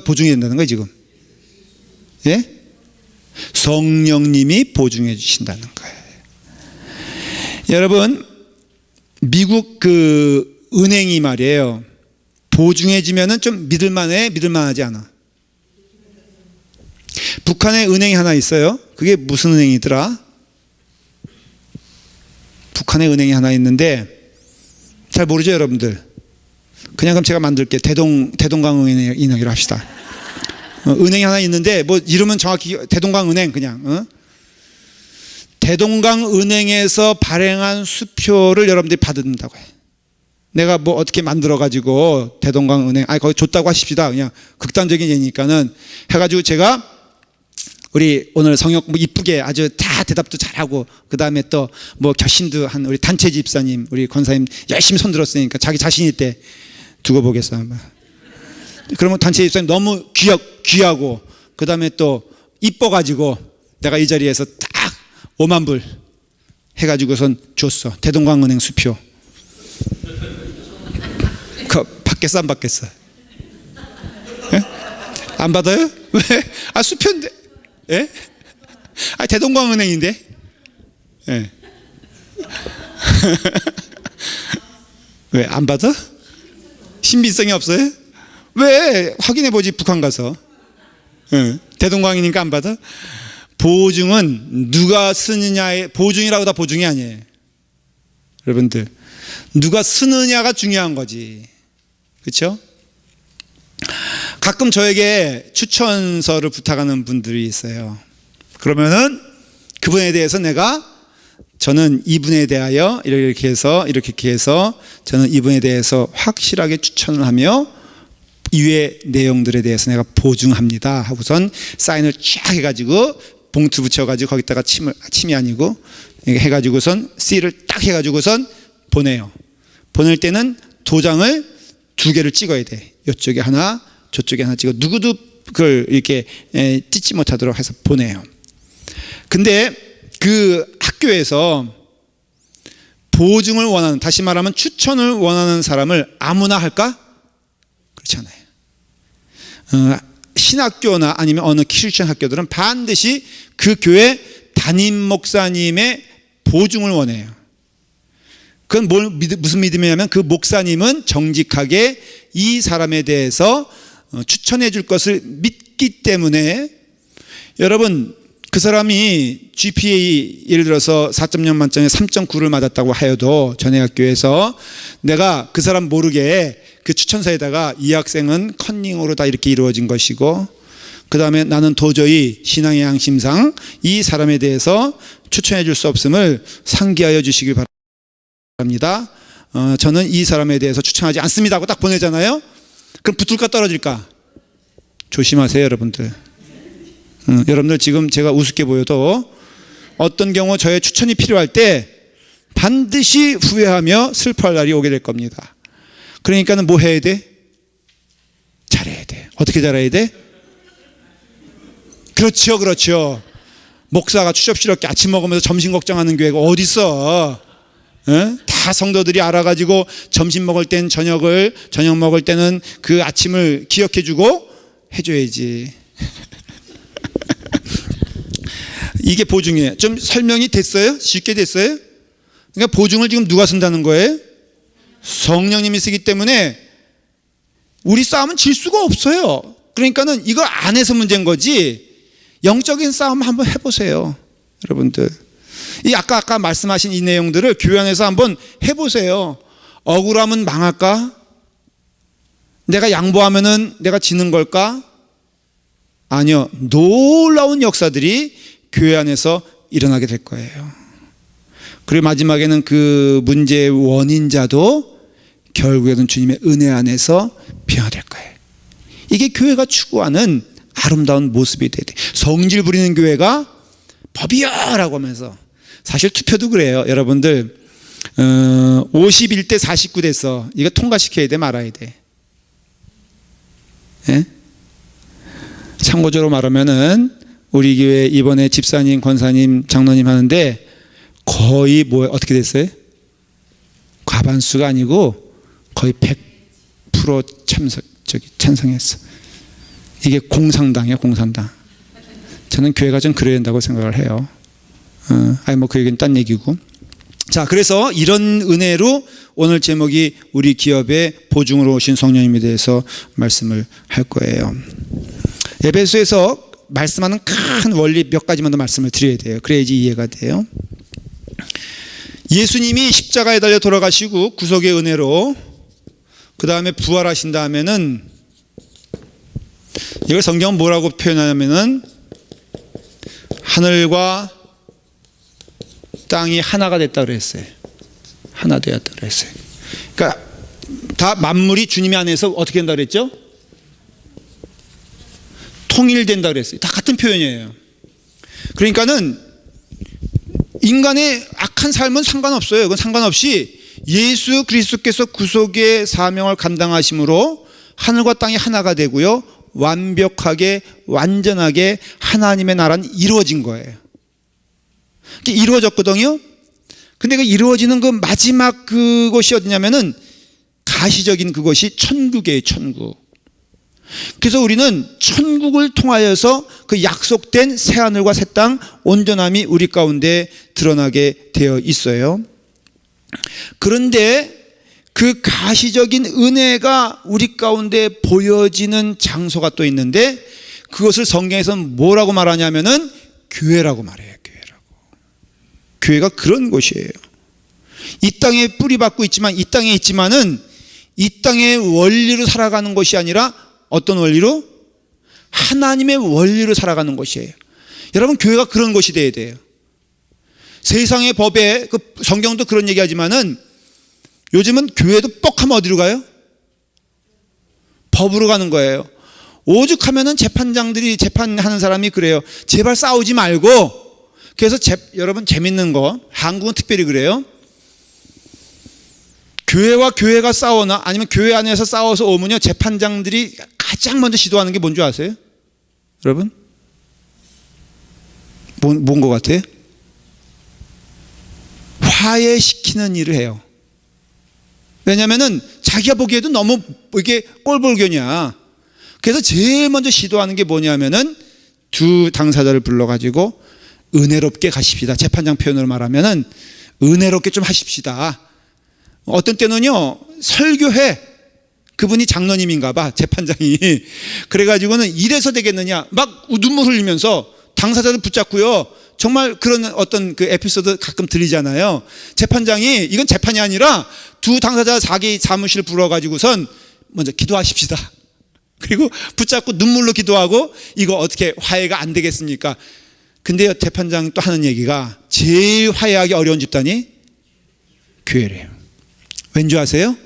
보증해 된다는 거예요 지금? 예? 성령님이 보증해 주신다는 거예요. 여러분, 미국 그 은행이 말이에요, 보증해 주면은 좀 믿을만해, 믿을만하지 않아? 북한에 은행이 하나 있어요. 그게 무슨 은행이더라? 북한에 은행이 하나 있는데 잘 모르죠 여러분들? 그냥 그럼 제가 만들게. 대동강은행이라고 합시다. 은행이 하나 있는데 뭐 이름은 정확히 대동강은행 그냥. 대동강은행에서 발행한 수표를 여러분들이 받는다고 해. 내가 뭐 어떻게 만들어 가지고 대동강은행 거기 줬다고 하십시다. 그냥 극단적인 예니까는 해가지고 제가 우리 오늘 성역 뭐 이쁘게 아주 다 대답도 잘하고 그 다음에 또 뭐 결심도 한 우리 단체 집사님 우리 권사님 열심히 손 들었으니까 자기 자신 있대 두고 보겠어. 그러면 단체 집사님 너무 귀하고 그 다음에 또 이뻐가지고 내가 이 자리에서 딱 5만 불 해가지고선 줬어. 대동강은행 수표. 그 받겠어 안 받겠어? 예? 안 받아요? 왜? 수표인데. 예? 대동강은행인데. 예. 왜 안 받아? 신빙성이 없어요? 왜? 확인해 보지 북한 가서. 예. 대동강이니까 안 받아? 보증은 누가 쓰느냐의 보증이라고 다 보증이 아니에요. 여러분들, 누가 쓰느냐가 중요한 거지. 그렇죠? 가끔 저에게 추천서를 부탁하는 분들이 있어요. 그러면은 그분에 대해서 저는 이분에 대하여 이렇게 해서 저는 이분에 대해서 확실하게 추천을 하며 이외의 내용들에 대해서 내가 보증합니다 하고선 사인을 쫙 해가지고 봉투 붙여가지고 거기다가 침이 아니고 해가지고선 C를 딱 해가지고선 보내요. 보낼 때는 도장을 2개를 찍어야 돼. 이쪽에 하나 저쪽에 하나 찍어 누구도 그걸 이렇게 찢지 못하도록 해서 보내요. 근데 그 학교에서 보증을 원하는, 다시 말하면 추천을 원하는 사람을 아무나 할까? 그렇지 않아요. 신학교나 아니면 어느 크리스천 학교들은 반드시 그 교회 담임 목사님의 보증을 원해요. 그건 무슨 믿음이냐면 그 목사님은 정직하게 이 사람에 대해서 추천해 줄 것을 믿기 때문에, 여러분 그 사람이 GPA 예를 들어서 4.0 만점에 3.9를 맞았다고 하여도 전에 학교에서 내가 그 사람 모르게 그 추천서에다가 이 학생은 컨닝으로 다 이렇게 이루어진 것이고 그 다음에 나는 도저히 신앙의 양심상 이 사람에 대해서 추천해 줄 수 없음을 상기하여 주시길 바랍니다. 저는 이 사람에 대해서 추천하지 않습니다 하고 딱 보내잖아요. 그럼 붙을까 떨어질까? 조심하세요 여러분들. 여러분들 지금 제가 우습게 보여도 어떤 경우 저의 추천이 필요할 때 반드시 후회하며 슬퍼할 날이 오게 될 겁니다. 그러니까는 뭐 해야 돼? 잘해야 돼. 어떻게 잘해야 돼? 그렇죠. 목사가 추접스럽게 아침 먹으면서 점심 걱정하는 교회가 어디 있어? 다 성도들이 알아가지고 점심 먹을 땐 저녁 먹을 때는 그 아침을 기억해주고 해줘야지. 이게 보증이에요. 좀 설명이 됐어요? 쉽게 됐어요? 그러니까 보증을 지금 누가 쓴다는 거예요? 성령님이 쓰기 때문에 우리 싸움은 질 수가 없어요. 그러니까는 이걸 안 해서 문제인 거지, 영적인 싸움 한번 해보세요 여러분들. 이 아까 말씀하신 이 내용들을 교회 안에서 한번 해보세요. 억울하면 망할까? 내가 양보하면은 내가 지는 걸까? 아니요, 놀라운 역사들이 교회 안에서 일어나게 될 거예요. 그리고 마지막에는 그 문제의 원인자도 결국에는 주님의 은혜 안에서 변화될 거예요. 이게 교회가 추구하는 아름다운 모습이 돼야 돼. 성질 부리는 교회가 법이야 라고 하면서, 사실 투표도 그래요 여러분들. 51대 49 됐어. 이거 통과시켜야 돼 말아야 돼? 예? 참고적으로 말하면은 우리 교회 이번에 집사님, 권사님, 장로님 하는데 거의 어떻게 됐어요? 과반수가 아니고 거의 100% 찬성했어. 이게 공산당이야, 공산당. 저는 교회가 좀 그래야 된다고 생각을 해요. 그 얘기는 딴 얘기고. 자, 그래서 이런 은혜로 오늘 제목이 우리 기업의 보증으로 오신 성령님에 대해서 말씀을 할 거예요. 에베소에서 말씀하는 큰 원리 몇 가지만 더 말씀을 드려야 돼요. 그래야지 이해가 돼요. 예수님이 십자가에 달려 돌아가시고 구속의 은혜로 그 다음에 부활하신 다음에는 이걸 성경은 뭐라고 표현하냐면은 하늘과 땅이 하나가 됐다 그랬어요. 하나 되었다 그랬어요. 그러니까 다 만물이 주님 안에서 어떻게 된다 그랬죠? 통일된다 그랬어요. 다 같은 표현이에요. 그러니까는 인간의 악한 삶은 상관없어요. 그건 상관없이 예수 그리스도께서 구속의 사명을 감당하심으로 하늘과 땅이 하나가 되고요, 완벽하게 완전하게 하나님의 나라는 이루어진 거예요. 이루어졌거든요. 근데 그 이루어지는 그 마지막 그것이 어디냐면은 가시적인 그것이 천국이에요. 천국. 그래서 우리는 천국을 통하여서 그 약속된 새하늘과 새 땅 온전함이 우리 가운데 드러나게 되어 있어요. 그런데 그 가시적인 은혜가 우리 가운데 보여지는 장소가 또 있는데 그것을 성경에서는 뭐라고 말하냐면은 교회라고 말해요. 교회라고. 교회가 그런 곳이에요. 이 땅에 뿌리박고 있지만, 이 땅에 있지만은 이 땅의 원리로 살아가는 것이 아니라 어떤 원리로? 하나님의 원리로 살아가는 것이에요. 여러분, 교회가 그런 것이 돼야 돼요. 세상의 법에, 그 성경도 그런 얘기하지만은 요즘은 교회도 뻑하면 어디로 가요? 법으로 가는 거예요. 오죽하면은 재판장들이, 재판하는 사람이 그래요. 제발 싸우지 말고. 그래서 여러분 재밌는 거, 한국은 특별히 그래요. 교회와 교회가 싸우나 아니면 교회 안에서 싸워서 오면요, 재판장들이 가장 먼저 시도하는 게 뭔지 아세요? 여러분? 뭔 것 같아요? 화해시키는 일을 해요. 왜냐면은 자기가 보기에도 너무 이게 꼴불견이야. 그래서 제일 먼저 시도하는 게 뭐냐면은 두 당사자를 불러가지고 은혜롭게 가십시다. 재판장 표현으로 말하면은 은혜롭게 좀 하십시다. 어떤 때는요, 설교해. 그분이 장로님인가 봐, 재판장이. 그래가지고는 이래서 되겠느냐, 막 눈물 흘리면서 당사자를 붙잡고요, 정말 그런 어떤 그 에피소드 가끔 들리잖아요. 재판장이, 이건 재판이 아니라 두 당사자 자기 사무실 불러가지고선 먼저 기도하십시다. 그리고 붙잡고 눈물로 기도하고, 이거 어떻게 화해가 안 되겠습니까? 근데요, 재판장이 또 하는 얘기가 제일 화해하기 어려운 집단이 교회래요. 왠지 아세요?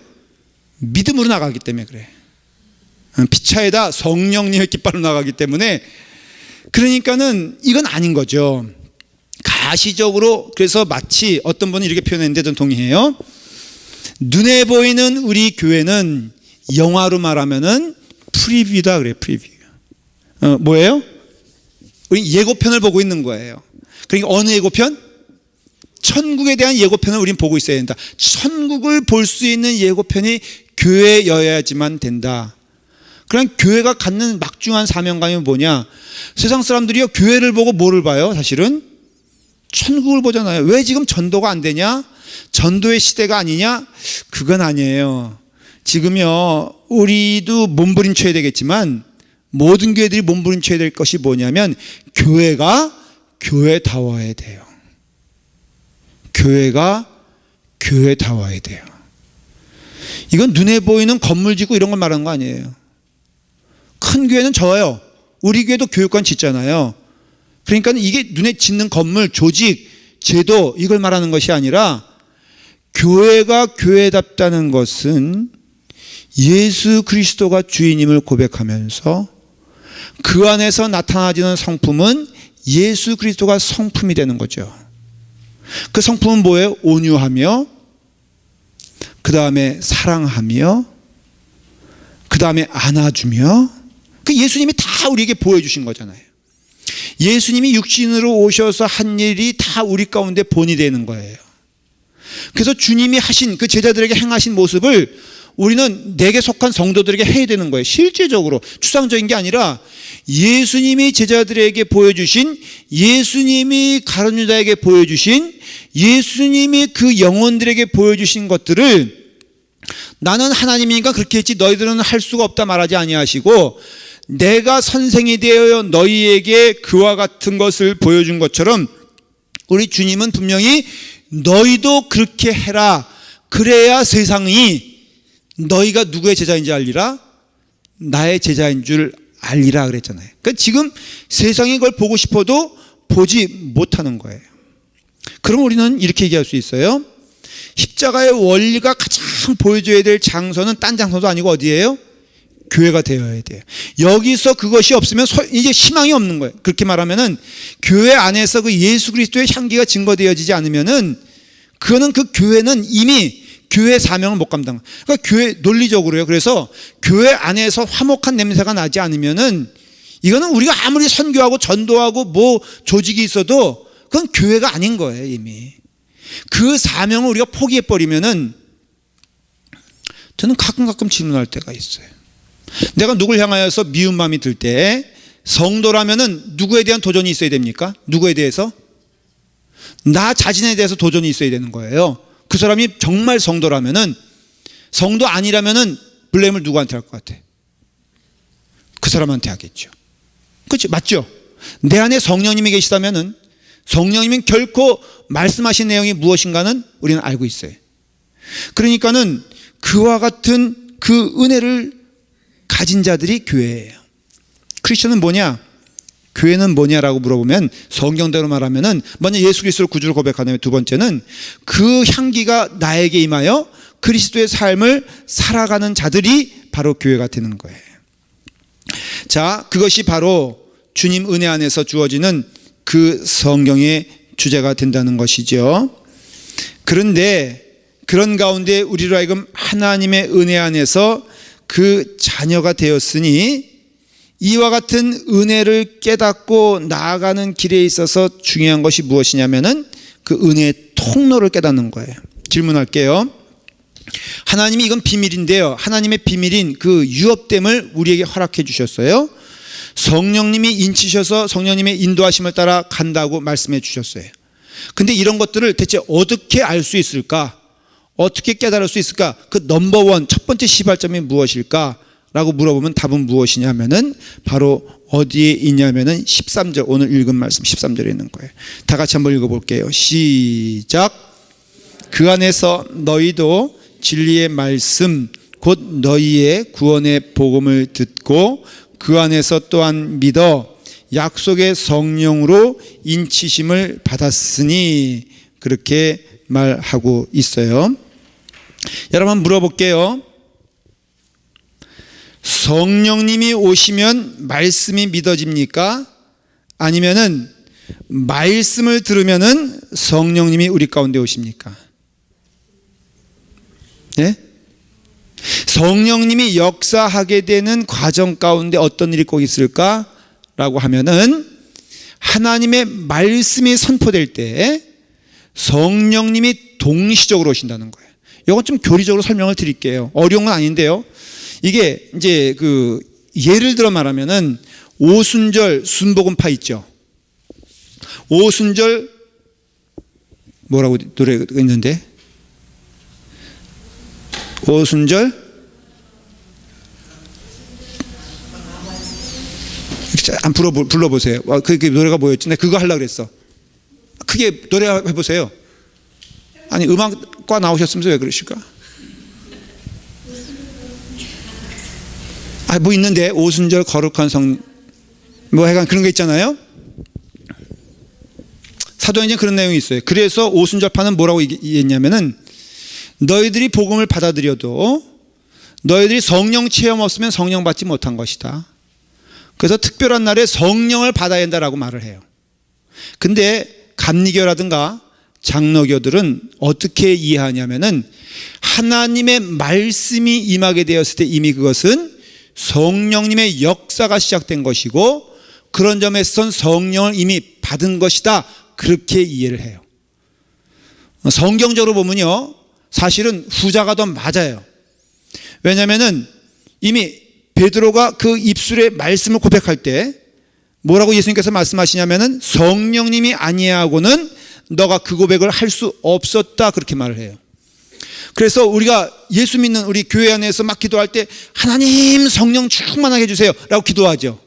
믿음으로 나가기 때문에 그래. 피차에다 성령님의 깃발로 나가기 때문에. 그러니까는 이건 아닌 거죠. 가시적으로. 그래서 마치 어떤 분이 이렇게 표현했는데 전 동의해요. 눈에 보이는 우리 교회는 영화로 말하면은 프리뷰다 그래요. 프리뷰. 뭐예요? 우리 예고편을 보고 있는 거예요. 그러니까 어느 예고편? 천국에 대한 예고편을 우린 보고 있어야 된다. 천국을 볼 수 있는 예고편이 교회여야지만 된다. 그럼 교회가 갖는 막중한 사명감이 뭐냐? 세상 사람들이요, 교회를 보고 뭐를 봐요? 사실은 천국을 보잖아요. 왜 지금 전도가 안 되냐? 전도의 시대가 아니냐? 그건 아니에요. 지금요, 우리도 몸부림쳐야 되겠지만 모든 교회들이 몸부림쳐야 될 것이 뭐냐면 교회가 교회다워야 돼요. 교회가 교회다워야 돼요. 이건 눈에 보이는 건물 짓고 이런 걸 말하는 거 아니에요. 큰 교회는 저요. 우리 교회도 교육관 짓잖아요. 그러니까 이게 눈에 짓는 건물, 조직, 제도, 이걸 말하는 것이 아니라 교회가 교회답다는 것은 예수 그리스도가 주인임을 고백하면서 그 안에서 나타나지는 성품은 예수 그리스도가 성품이 되는 거죠. 그 성품은 뭐예요? 온유하며, 그 다음에 사랑하며, 그 다음에 안아주며. 그 예수님이 다 우리에게 보여주신 거잖아요. 예수님이 육신으로 오셔서 한 일이 다 우리 가운데 본이 되는 거예요. 그래서 주님이 하신 그 제자들에게 행하신 모습을 우리는 내게 속한 성도들에게 해야 되는 거예요. 실제적으로 추상적인 게 아니라 예수님이 제자들에게 보여주신, 예수님이 가룟 유다에게 보여주신, 예수님이 그 영혼들에게 보여주신 것들을 나는 하나님이니까 그렇게 했지 너희들은 할 수가 없다 말하지 아니하시고, 내가 선생이 되어 너희에게 그와 같은 것을 보여준 것처럼 우리 주님은 분명히 너희도 그렇게 해라, 그래야 세상이 너희가 누구의 제자인지 알리라, 나의 제자인 줄 알리라 그랬잖아요. 그러니까 지금 세상이 그걸 보고 싶어도 보지 못하는 거예요. 그럼 우리는 이렇게 얘기할 수 있어요. 십자가의 원리가 가장 보여줘야 될 장소는 딴 장소도 아니고 어디예요? 교회가 되어야 돼요. 여기서 그것이 없으면 이제 희망이 없는 거예요. 그렇게 말하면은 교회 안에서 그 예수 그리스도의 향기가 증거되어지지 않으면은 그거는 그 교회는 이미 교회 사명을 못 감당. 그러니까 교회 논리적으로요. 그래서 교회 안에서 화목한 냄새가 나지 않으면은 이거는 우리가 아무리 선교하고 전도하고 뭐 조직이 있어도 그건 교회가 아닌 거예요. 이미 그 사명을 우리가 포기해 버리면은 저는 가끔 질문할 때가 있어요. 내가 누굴 향하여서 미운 마음이 들 때 성도라면은 누구에 대한 도전이 있어야 됩니까? 누구에 대해서? 나 자신에 대해서 도전이 있어야 되는 거예요. 그 사람이 정말 성도라면은, 성도 아니라면은 블레임을 누구한테 할 것 같아? 그 사람한테 하겠죠. 그렇지? 맞죠? 내 안에 성령님이 계시다면은, 성령님은 결코 말씀하신 내용이 무엇인가는 우리는 알고 있어요. 그러니까는 그와 같은 그 은혜를 가진 자들이 교회예요. 크리스천은 뭐냐? 교회는 뭐냐라고 물어보면 성경대로 말하면은 먼저 예수 그리스도를 구주로 고백하는, 두 번째는 그 향기가 나에게 임하여 그리스도의 삶을 살아가는 자들이 바로 교회가 되는 거예요. 자, 그것이 바로 주님 은혜 안에서 주어지는 그 성경의 주제가 된다는 것이죠. 그런데 그런 가운데 우리로 하여금 하나님의 은혜 안에서 그 자녀가 되었으니 이와 같은 은혜를 깨닫고 나아가는 길에 있어서 중요한 것이 무엇이냐면은 그 은혜의 통로를 깨닫는 거예요. 질문할게요. 하나님이, 이건 비밀인데요, 하나님의 비밀인 그 유업됨을 우리에게 허락해 주셨어요. 성령님이 인치셔서 성령님의 인도하심을 따라 간다고 말씀해 주셨어요. 근데 이런 것들을 대체 어떻게 알 수 있을까? 어떻게 깨달을 수 있을까? 그 넘버원, 첫 번째 시발점이 무엇일까? 라고 물어보면 답은 무엇이냐면은 바로 어디에 있냐면은 13절, 오늘 읽은 말씀 13절에 있는 거예요. 다 같이 한번 읽어볼게요. 시작. 그 안에서 너희도 진리의 말씀 곧 너희의 구원의 복음을 듣고 그 안에서 또한 믿어 약속의 성령으로 인치심을 받았으니, 그렇게 말하고 있어요. 여러분 물어볼게요. 성령님이 오시면 말씀이 믿어집니까? 아니면은 말씀을 들으면은 성령님이 우리 가운데 오십니까? 예? 성령님이 역사하게 되는 과정 가운데 어떤 일이 꼭 있을까? 라고 하면은 하나님의 말씀이 선포될 때 성령님이 동시적으로 오신다는 거예요. 이건 좀 교리적으로 설명을 드릴게요. 어려운 건 아닌데요. 이게 이제 그 예를 들어 말하면은 오순절 순복음파 있죠. 오순절 뭐라고 노래가 있는데, 오순절 안 불러보세요. 그 노래가 뭐였지? 내가 그거 하려고 그랬어. 크게 노래해보세요. 아니 음악과 나오셨으면서 왜 그러실까? 아, 뭐 있는데 오순절 거룩한 성, 뭐 약간 그런 거 있잖아요. 사도행전에 그런 내용이 있어요. 그래서 오순절파는 뭐라고 얘기했냐면은 너희들이 복음을 받아들여도 너희들이 성령 체험 없으면 성령 받지 못한 것이다. 그래서 특별한 날에 성령을 받아야 한다라고 말을 해요. 근데 감리교라든가 장로교들은 어떻게 이해하냐면은 하나님의 말씀이 임하게 되었을 때 이미 그것은 성령님의 역사가 시작된 것이고 그런 점에선 성령을 이미 받은 것이다, 그렇게 이해를 해요. 성경적으로 보면요, 사실은 후자가 더 맞아요. 왜냐하면은 이미 베드로가 그 입술의 말씀을 고백할 때 뭐라고 예수님께서 말씀하시냐면은 성령님이 아니하고는 너가 그 고백을 할 수 없었다, 그렇게 말을 해요. 그래서 우리가 예수 믿는 우리 교회 안에서 막 기도할 때 하나님 성령 충만하게 해주세요 라고 기도하죠.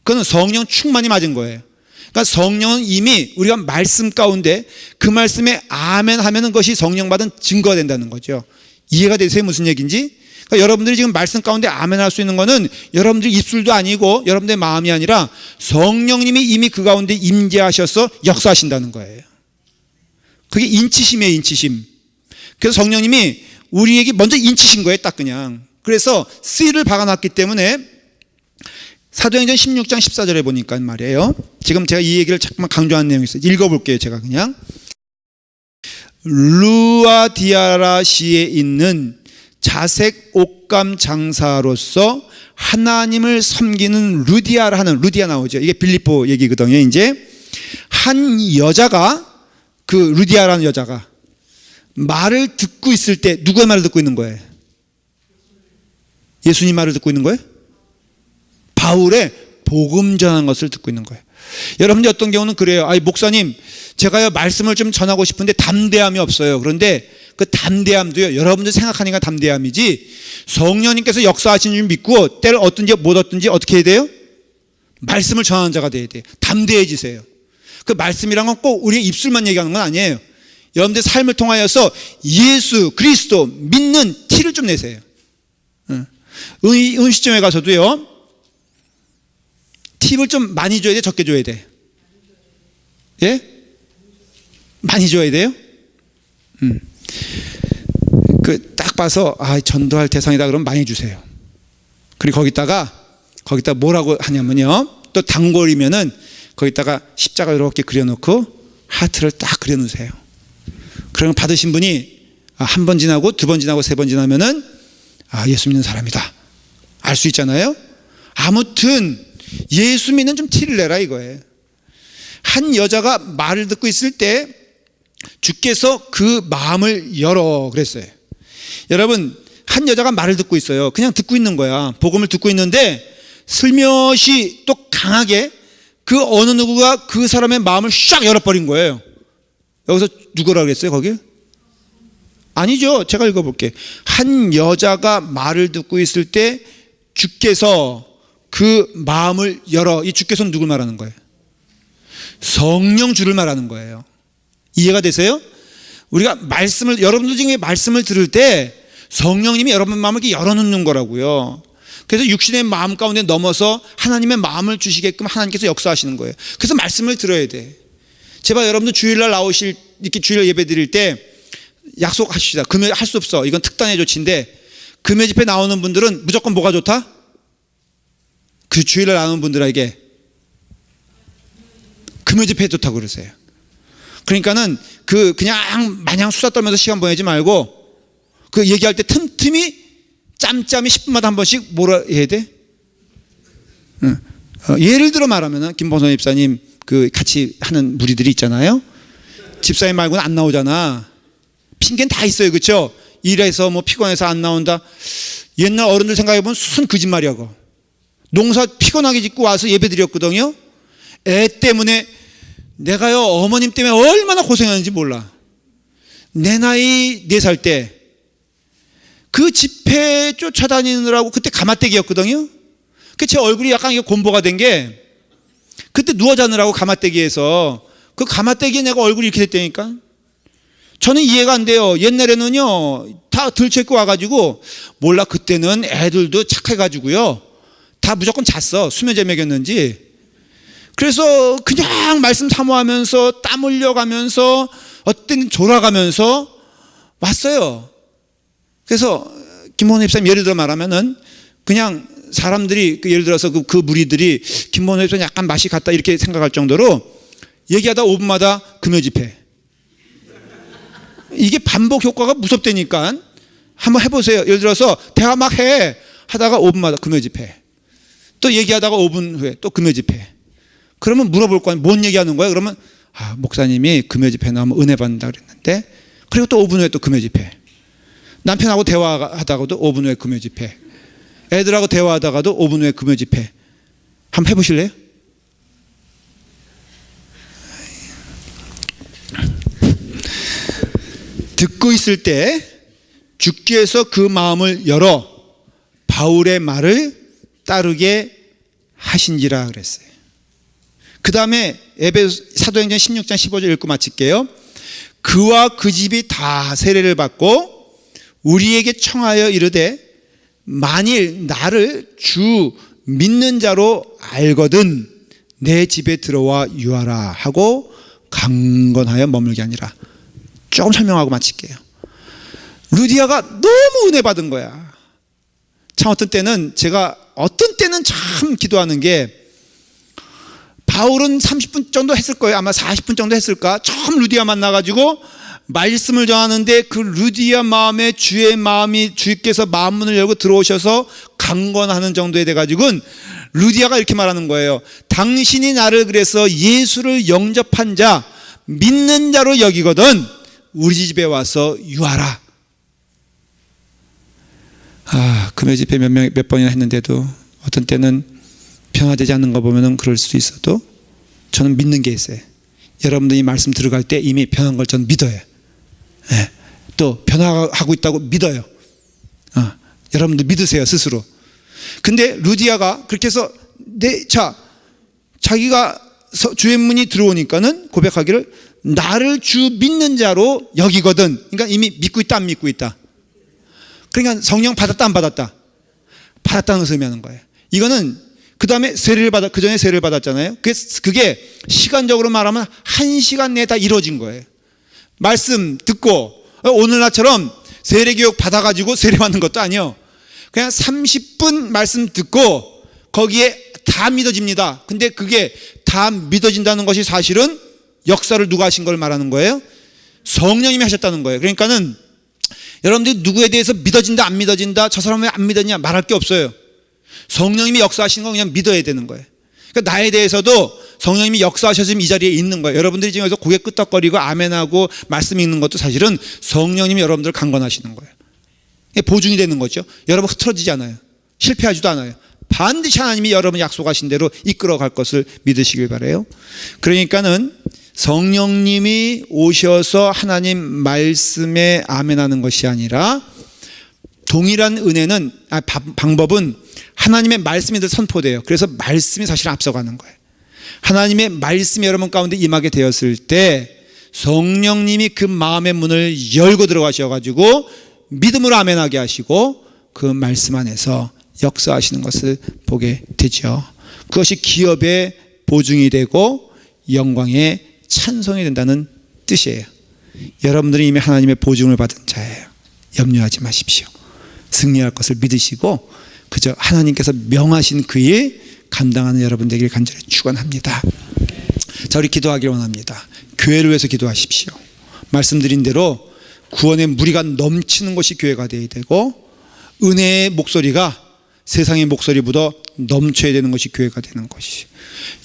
그건 성령 충만이 맞은 거예요. 그러니까 성령은 이미 우리가 말씀 가운데 그 말씀에 아멘 하면은 그것이 성령 받은 증거가 된다는 거죠. 이해가 되세요? 무슨 얘기인지? 그러니까 여러분들이 지금 말씀 가운데 아멘 할 수 있는 거는 여러분들 입술도 아니고 여러분들의 마음이 아니라 성령님이 이미 그 가운데 임재하셔서 역사하신다는 거예요. 그게 인치심이에요, 인치심. 그래서 성령님이 우리에게 먼저 인치신 거예요, 딱 그냥. 그래서 씨를 박아놨기 때문에 사도행전 16장 14절에 보니까 말이에요. 지금 제가 이 얘기를 자꾸만 강조하는 내용이 있어요. 읽어볼게요, 제가 그냥. 루아디아라시에 있는 자색 옷감 장사로서 하나님을 섬기는 루디아라 하는, 루디아 나오죠. 이게 빌립보 얘기거든요. 이제 한 여자가, 그 루디아라는 여자가 말을 듣고 있을 때 누구의 말을 듣고 있는 거예요? 예수님 말을 듣고 있는 거예요? 바울의 복음 전하는 것을 듣고 있는 거예요. 여러분들 어떤 경우는 그래요. 아니 목사님, 제가요 말씀을 좀 전하고 싶은데 담대함이 없어요. 그런데 그 담대함도요, 여러분들 생각하니까 담대함이지 성령님께서 역사하시는 줄 믿고 때를 얻든지 못 얻든지 어떻게 해야 돼요? 말씀을 전하는 자가 돼야 돼요. 담대해지세요. 그 말씀이란 건 꼭 우리의 입술만 얘기하는 건 아니에요. 여러분들 삶을 통하여서 예수 그리스도 믿는 티를 좀 내세요. 음식점에 가서도요, 팁을 좀 많이 줘야 돼, 적게 줘야 돼? 예? 많이 줘야 돼요? 그 딱 봐서 전도할 대상이다 그러면 많이 주세요. 그리고 거기다가 뭐라고 하냐면요, 또 단골이면은 거기다가 십자가 이렇게 그려놓고 하트를 딱 그려놓으세요. 그러면 받으신 분이 한 번 지나고 두 번 지나고 세 번 지나면은 예수 믿는 사람이다 알 수 있잖아요. 아무튼 예수 믿는 좀 티를 내라 이거예요. 한 여자가 말을 듣고 있을 때 주께서 그 마음을 열어 그랬어요. 여러분, 한 여자가 말을 듣고 있어요. 그냥 듣고 있는 거야. 복음을 듣고 있는데 슬며시 또 강하게 그 어느 누구가 그 사람의 마음을 샥 열어버린 거예요. 여기서 누구라 그랬어요, 거기? 아니죠. 제가 읽어볼게요. 한 여자가 말을 듣고 있을 때 주께서 그 마음을 열어. 이 주께서는 누굴 말하는 거예요? 성령 주를 말하는 거예요. 이해가 되세요? 우리가 말씀을, 여러분들 중에 말씀을 들을 때 성령님이 여러분 마음을 이렇게 열어놓는 거라고요. 그래서 육신의 마음 가운데 넘어서 하나님의 마음을 주시게끔 하나님께서 역사하시는 거예요. 그래서 말씀을 들어야 돼. 제발 여러분들 주일날 나오실, 이렇게 주일 예배 드릴 때 약속하십시다. 금요 할 수 없어. 이건 특단의 조치인데, 금요 집회 나오는 분들은 무조건 뭐가 좋다? 그 주일날 나오는 분들에게 금요 집회 좋다고 그러세요. 그러니까는 그냥 마냥 수다 떨면서 시간 보내지 말고 그 얘기할 때 틈틈이 짬짬이 10분마다 한 번씩 뭐라 해야 돼? 예를 들어 말하면은 김봉선 집사님 그 같이 하는 무리들이 있잖아요. 집사님 말고는 안 나오잖아. 핑계는 다 있어요, 그렇죠? 일해서 뭐 피곤해서 안 나온다. 옛날 어른들 생각해보면 순 거짓말이야. 그거. 농사 피곤하게 짓고 와서 예배 드렸거든요. 애 때문에 내가요 어머님 때문에 얼마나 고생하는지 몰라. 내 나이 4살 때 그 집회 쫓아다니느라고, 그때 가마떼기였거든요. 그 제 얼굴이 약간 곰보가 된 게 그때 누워 자느라고 가마떼기에서 그 가마떼기에 내가 얼굴이 이렇게 됐다니까. 저는 이해가 안 돼요. 옛날에는요 다 들쳐입고 와가지고, 몰라 그때는 애들도 착해가지고요 다 무조건 잤어. 수면제 먹였는지. 그래서 그냥 말씀 사모하면서 땀 흘려가면서 어떤 졸아가면서 왔어요. 그래서 김원호 집사님 예를 들어 말하면은 그냥 사람들이 예를 들어서 그 무리들이 김원호 집사님 약간 맛이 갔다 이렇게 생각할 정도로 얘기하다 5분마다 금요 집회. 이게 반복 효과가 무섭다니까. 한번 해보세요. 예를 들어서 대화 막 해 하다가 5분마다 금요 집회. 또 얘기하다가 5분 후에 또 금요 집회. 그러면 물어볼 거 아니에요. 뭔 얘기하는 거야? 그러면 목사님이 금요 집회 나오면 은혜 받는다 그랬는데, 그리고 또 5분 후에 또 금요 집회. 남편하고 대화하다가도 5분 후에 금요 집회. 애들하고 대화하다가도 5분 후에 금요 집회. 한번 해보실래요? 듣고 있을 때 주께서 그 마음을 열어 바울의 말을 따르게 하신지라 그랬어요. 그 다음에 사도행전 16장 15절 읽고 마칠게요. 그와 그 집이 다 세례를 받고 우리에게 청하여 이르되 만일 나를 주 믿는 자로 알거든 내 집에 들어와 유하라 하고 강건하여 머물게 하니라. 조금 설명하고 마칠게요. 루디아가 너무 은혜 받은 거야. 참 어떤 때는 참 기도하는 게, 바울은 30분 정도 했을 거예요. 아마 40분 정도 했을까. 처음 루디아 만나가지고 말씀을 전하는데 그 루디아 마음에 주의 마음이, 주께서 마음문을 열고 들어오셔서 강건하는 정도에 돼가지고는 루디아가 이렇게 말하는 거예요. 당신이 나를 그래서 예수를 영접한 자, 믿는 자로 여기거든 우리 집에 와서 유하라. 금요 집회 몇 번이나 했는데도 어떤 때는 변화되지 않는 거 보면은 그럴 수도 있어도 저는 믿는 게 있어요. 여러분들이 말씀 들어갈 때 이미 변한 걸 저는 믿어요. 네. 또 변화하고 있다고 믿어요. 여러분들 믿으세요, 스스로. 근데 루디아가 그렇게 해서 자기가 주의 문이 들어오니까는 고백하기를 나를 주 믿는 자로 여기거든. 그러니까 이미 믿고 있다, 안 믿고 있다. 그러니까 성령 받았다, 안 받았다? 받았다는 것을 의미하는 거예요. 이거는 그 다음에 그 전에 세례를 받았잖아요. 그게 시간적으로 말하면 1시간 내에 다 이루어진 거예요. 말씀 듣고 오늘날처럼 세례교육 받아가지고 세례 받는 것도 아니에요. 그냥 30분 말씀 듣고 거기에 다 믿어집니다. 근데 그게 다 믿어진다는 것이 사실은 역사를 누가 하신 걸 말하는 거예요? 성령님이 하셨다는 거예요. 그러니까는 여러분들이 누구에 대해서 믿어진다, 안 믿어진다, 저 사람 왜 안 믿었냐 말할 게 없어요. 성령님이 역사하시는 건 그냥 믿어야 되는 거예요. 그러니까 나에 대해서도 성령님이 역사하셔서 이 자리에 있는 거예요. 여러분들이 지금 여기서 고개 끄덕거리고 아멘하고 말씀 읽는 것도 사실은 성령님이 여러분들을 강건하시는 거예요. 보증이 되는 거죠. 여러분 흐트러지지 않아요. 실패하지도 않아요. 반드시 하나님이 여러분 약속하신 대로 이끌어갈 것을 믿으시길 바라요. 그러니까는 성령님이 오셔서 하나님 말씀에 아멘하는 것이 아니라 동일한 은혜는 방법은 하나님의 말씀이 늘 선포돼요. 그래서 말씀이 사실 앞서가는 거예요. 하나님의 말씀이 여러분 가운데 임하게 되었을 때 성령님이 그 마음의 문을 열고 들어가셔가지고 믿음으로 아멘하게 하시고 그 말씀 안에서 역사하시는 것을 보게 되죠. 그것이 기업의 보증이 되고 영광의 찬송이 된다는 뜻이에요. 여러분들이 이미 하나님의 보증을 받은 자예요. 염려하지 마십시오. 승리할 것을 믿으시고 그저 하나님께서 명하신 그 일 감당하는 여러분 되길 간절히 축원합니다. 자, 우리 기도하기를 원합니다. 교회를 위해서 기도하십시오. 말씀드린 대로 구원의 무리가 넘치는 것이 교회가 되어야 되고 은혜의 목소리가 세상의 목소리보다 넘쳐야 되는 것이 교회가 되는 것이.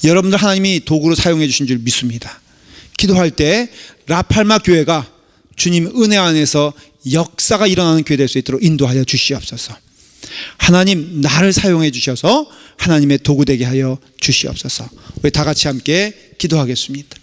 여러분들 하나님이 도구로 사용해 주신 줄 믿습니다. 기도할 때 라팔마 교회가 주님 은혜 안에서 역사가 일어나는 교회 될 수 있도록 인도하여 주시옵소서. 하나님 나를 사용해 주셔서 하나님의 도구 되게 하여 주시옵소서. 우리 다 같이 함께 기도하겠습니다.